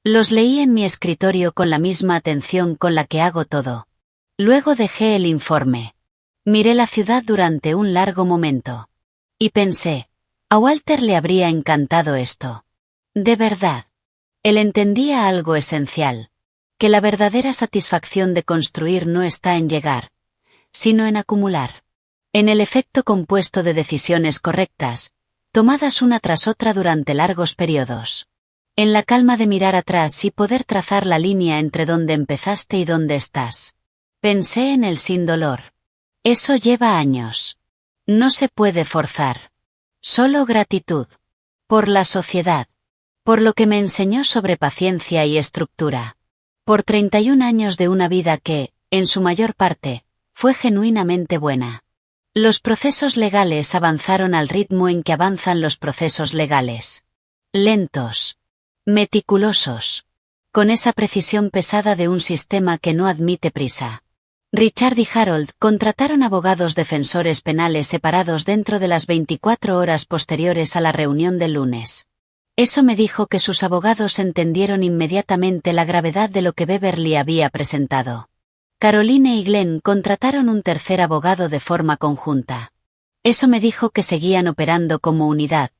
S1: Los leí en mi escritorio con la misma atención con la que hago todo. Luego dejé el informe. Miré la ciudad durante un largo momento. Y pensé, a Walter le habría encantado esto. De verdad. Él entendía algo esencial. Que la verdadera satisfacción de construir no está en llegar, sino en acumular. En el efecto compuesto de decisiones correctas, tomadas una tras otra durante largos periodos. En la calma de mirar atrás y poder trazar la línea entre dónde empezaste y dónde estás. Pensé en el sin dolor. Eso lleva años. No se puede forzar. Solo gratitud. Por la sociedad. Por lo que me enseñó sobre paciencia y estructura. Por 31 años de una vida que, en su mayor parte, fue genuinamente buena. Los procesos legales avanzaron al ritmo en que avanzan los procesos legales. Lentos. Meticulosos. Con esa precisión pesada de un sistema que no admite prisa. Richard y Harold contrataron abogados defensores penales separados dentro de las 24 horas posteriores a la reunión del lunes. Eso me dijo que sus abogados entendieron inmediatamente la gravedad de lo que Beverly había presentado. Caroline y Glenn contrataron un tercer abogado de forma conjunta. Eso me dijo que seguían operando como unidad,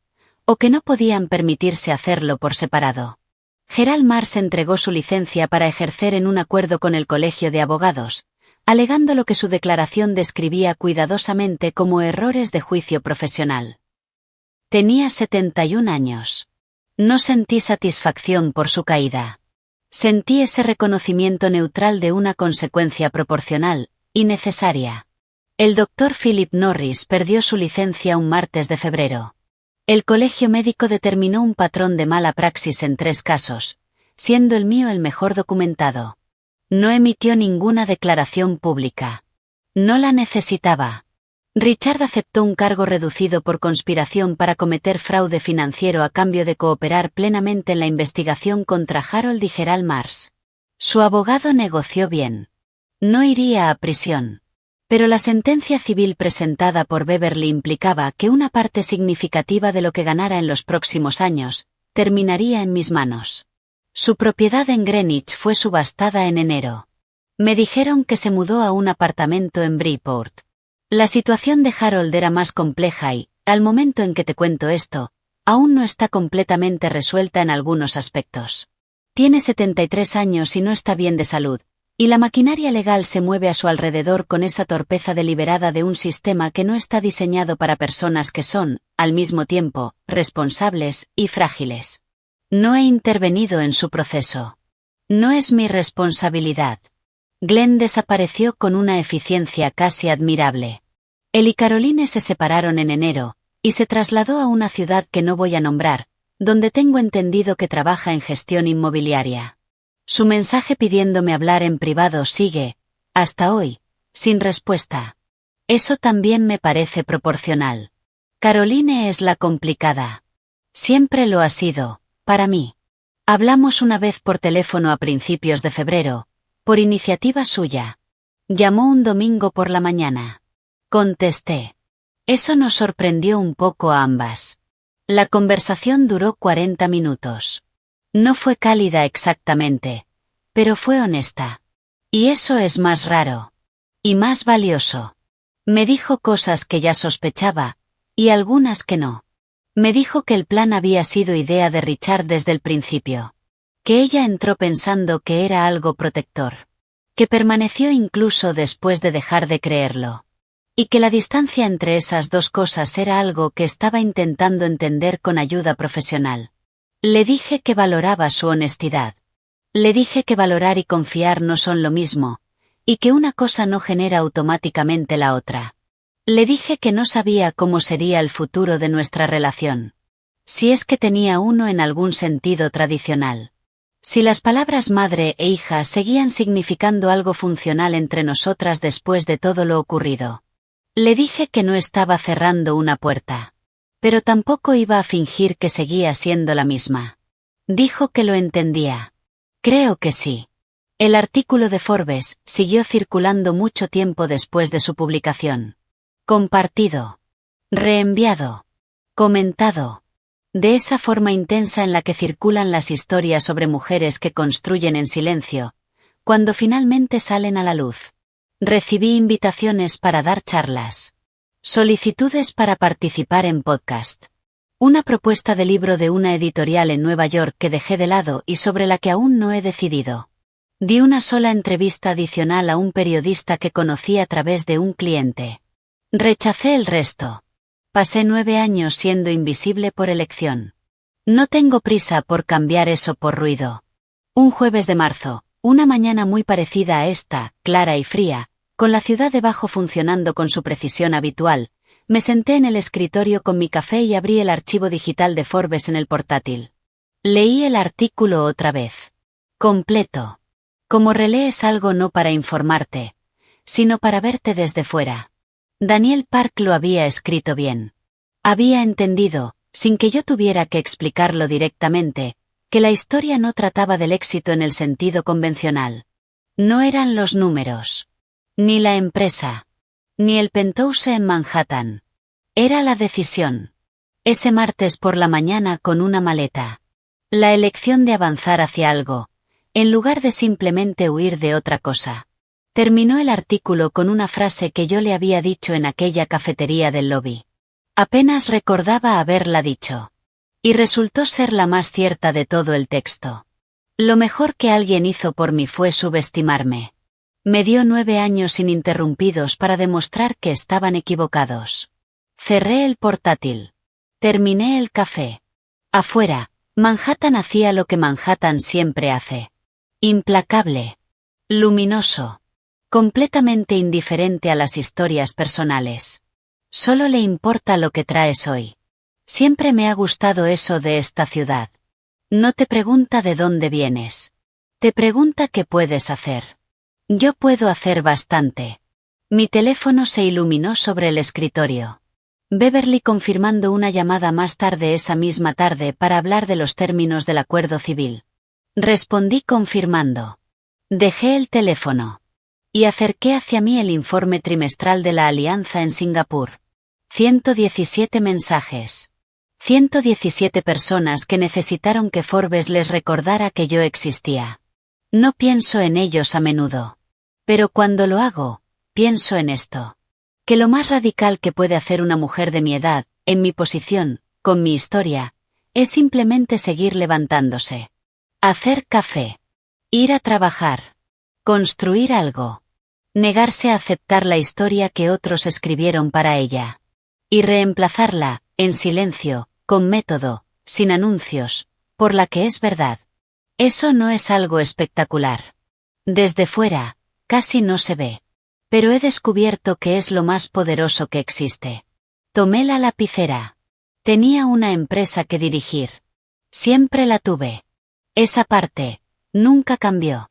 S1: o que no podían permitirse hacerlo por separado. Gerald Mars entregó su licencia para ejercer en un acuerdo con el Colegio de Abogados, alegando lo que su declaración describía cuidadosamente como errores de juicio profesional. Tenía 71 años. No sentí satisfacción por su caída. Sentí ese reconocimiento neutral de una consecuencia proporcional, y necesaria. El Dr. Philip Norris perdió su licencia un martes de febrero. El colegio médico determinó un patrón de mala praxis en 3 casos, siendo el mío el mejor documentado. No emitió ninguna declaración pública. No la necesitaba. Richard aceptó un cargo reducido por conspiración para cometer fraude financiero a cambio de cooperar plenamente en la investigación contra Harold y Gerald Mars. Su abogado negoció bien. No iría a prisión. Pero la sentencia civil presentada por Beverly implicaba que una parte significativa de lo que ganara en los próximos años, terminaría en mis manos. Su propiedad en Greenwich fue subastada en enero. Me dijeron que se mudó a un apartamento en Bridgeport. La situación de Harold era más compleja y, al momento en que te cuento esto, aún no está completamente resuelta en algunos aspectos. Tiene 73 años y no está bien de salud, y la maquinaria legal se mueve a su alrededor con esa torpeza deliberada de un sistema que no está diseñado para personas que son, al mismo tiempo, responsables y frágiles. No he intervenido en su proceso. No es mi responsabilidad. Glenn desapareció con una eficiencia casi admirable. Él y Caroline se separaron en enero, y se trasladó a una ciudad que no voy a nombrar, donde tengo entendido que trabaja en gestión inmobiliaria. Su mensaje pidiéndome hablar en privado sigue, hasta hoy, sin respuesta. Eso también me parece proporcional. Caroline es la complicada. Siempre lo ha sido, para mí. Hablamos una vez por teléfono a principios de febrero, por iniciativa suya. Llamó un domingo por la mañana. Contesté. Eso nos sorprendió un poco a ambas. La conversación duró 40 minutos. No fue cálida exactamente, pero fue honesta. Y eso es más raro. Y más valioso. Me dijo cosas que ya sospechaba, y algunas que no. Me dijo que el plan había sido idea de Richard desde el principio. Que ella entró pensando que era algo protector. Que permaneció incluso después de dejar de creerlo. Y que la distancia entre esas dos cosas era algo que estaba intentando entender con ayuda profesional. Le dije que valoraba su honestidad. Le dije que valorar y confiar no son lo mismo, y que una cosa no genera automáticamente la otra. Le dije que no sabía cómo sería el futuro de nuestra relación. Si es que tenía uno en algún sentido tradicional. Si las palabras madre e hija seguían significando algo funcional entre nosotras después de todo lo ocurrido. Le dije que no estaba cerrando una puerta. Pero tampoco iba a fingir que seguía siendo la misma. Dijo que lo entendía. Creo que sí. El artículo de Forbes siguió circulando mucho tiempo después de su publicación. Compartido. Reenviado. Comentado. De esa forma intensa en la que circulan las historias sobre mujeres que construyen en silencio, cuando finalmente salen a la luz. Recibí invitaciones para dar charlas. Solicitudes para participar en podcast. Una propuesta de libro de una editorial en Nueva York que dejé de lado y sobre la que aún no he decidido. Di una sola entrevista adicional a un periodista que conocí a través de un cliente. Rechacé el resto. Pasé 9 años siendo invisible por elección. No tengo prisa por cambiar eso por ruido. Un jueves de marzo, una mañana muy parecida a esta, clara y fría, con la ciudad debajo funcionando con su precisión habitual, me senté en el escritorio con mi café y abrí el archivo digital de Forbes en el portátil. Leí el artículo otra vez. Completo. Como relees algo no para informarte, sino para verte desde fuera. Daniel Park lo había escrito bien. Había entendido, sin que yo tuviera que explicarlo directamente, que la historia no trataba del éxito en el sentido convencional. No eran los números. Ni la empresa. Ni el penthouse en Manhattan. Era la decisión. Ese martes por la mañana con una maleta. La elección de avanzar hacia algo, en lugar de simplemente huir de otra cosa. Terminó el artículo con una frase que yo le había dicho en aquella cafetería del lobby. Apenas recordaba haberla dicho. Y resultó ser la más cierta de todo el texto. Lo mejor que alguien hizo por mí fue subestimarme. Me dio 9 años ininterrumpidos para demostrar que estaban equivocados. Cerré el portátil. Terminé el café. Afuera, Manhattan hacía lo que Manhattan siempre hace. Implacable. Luminoso. Completamente indiferente a las historias personales. Solo le importa lo que traes hoy. Siempre me ha gustado eso de esta ciudad. No te pregunta de dónde vienes. Te pregunta qué puedes hacer. Yo puedo hacer bastante. Mi teléfono se iluminó sobre el escritorio. Beverly confirmando una llamada más tarde esa misma tarde para hablar de los términos del acuerdo civil. Respondí confirmando. Dejé el teléfono. Y acerqué hacia mí el informe trimestral de la alianza en Singapur. 117 mensajes. 117 personas que necesitaron que Forbes les recordara que yo existía. No pienso en ellos a menudo. Pero cuando lo hago, pienso en esto. Que lo más radical que puede hacer una mujer de mi edad, en mi posición, con mi historia, es simplemente seguir levantándose. Hacer café. Ir a trabajar. Construir algo. Negarse a aceptar la historia que otros escribieron para ella. Y reemplazarla, en silencio, con método, sin anuncios, por la que es verdad. Eso no es algo espectacular. Desde fuera, Casi no se ve. Pero he descubierto que es lo más poderoso que existe. Tomé la lapicera. Tenía una empresa que dirigir. Siempre la tuve. Esa parte, nunca cambió.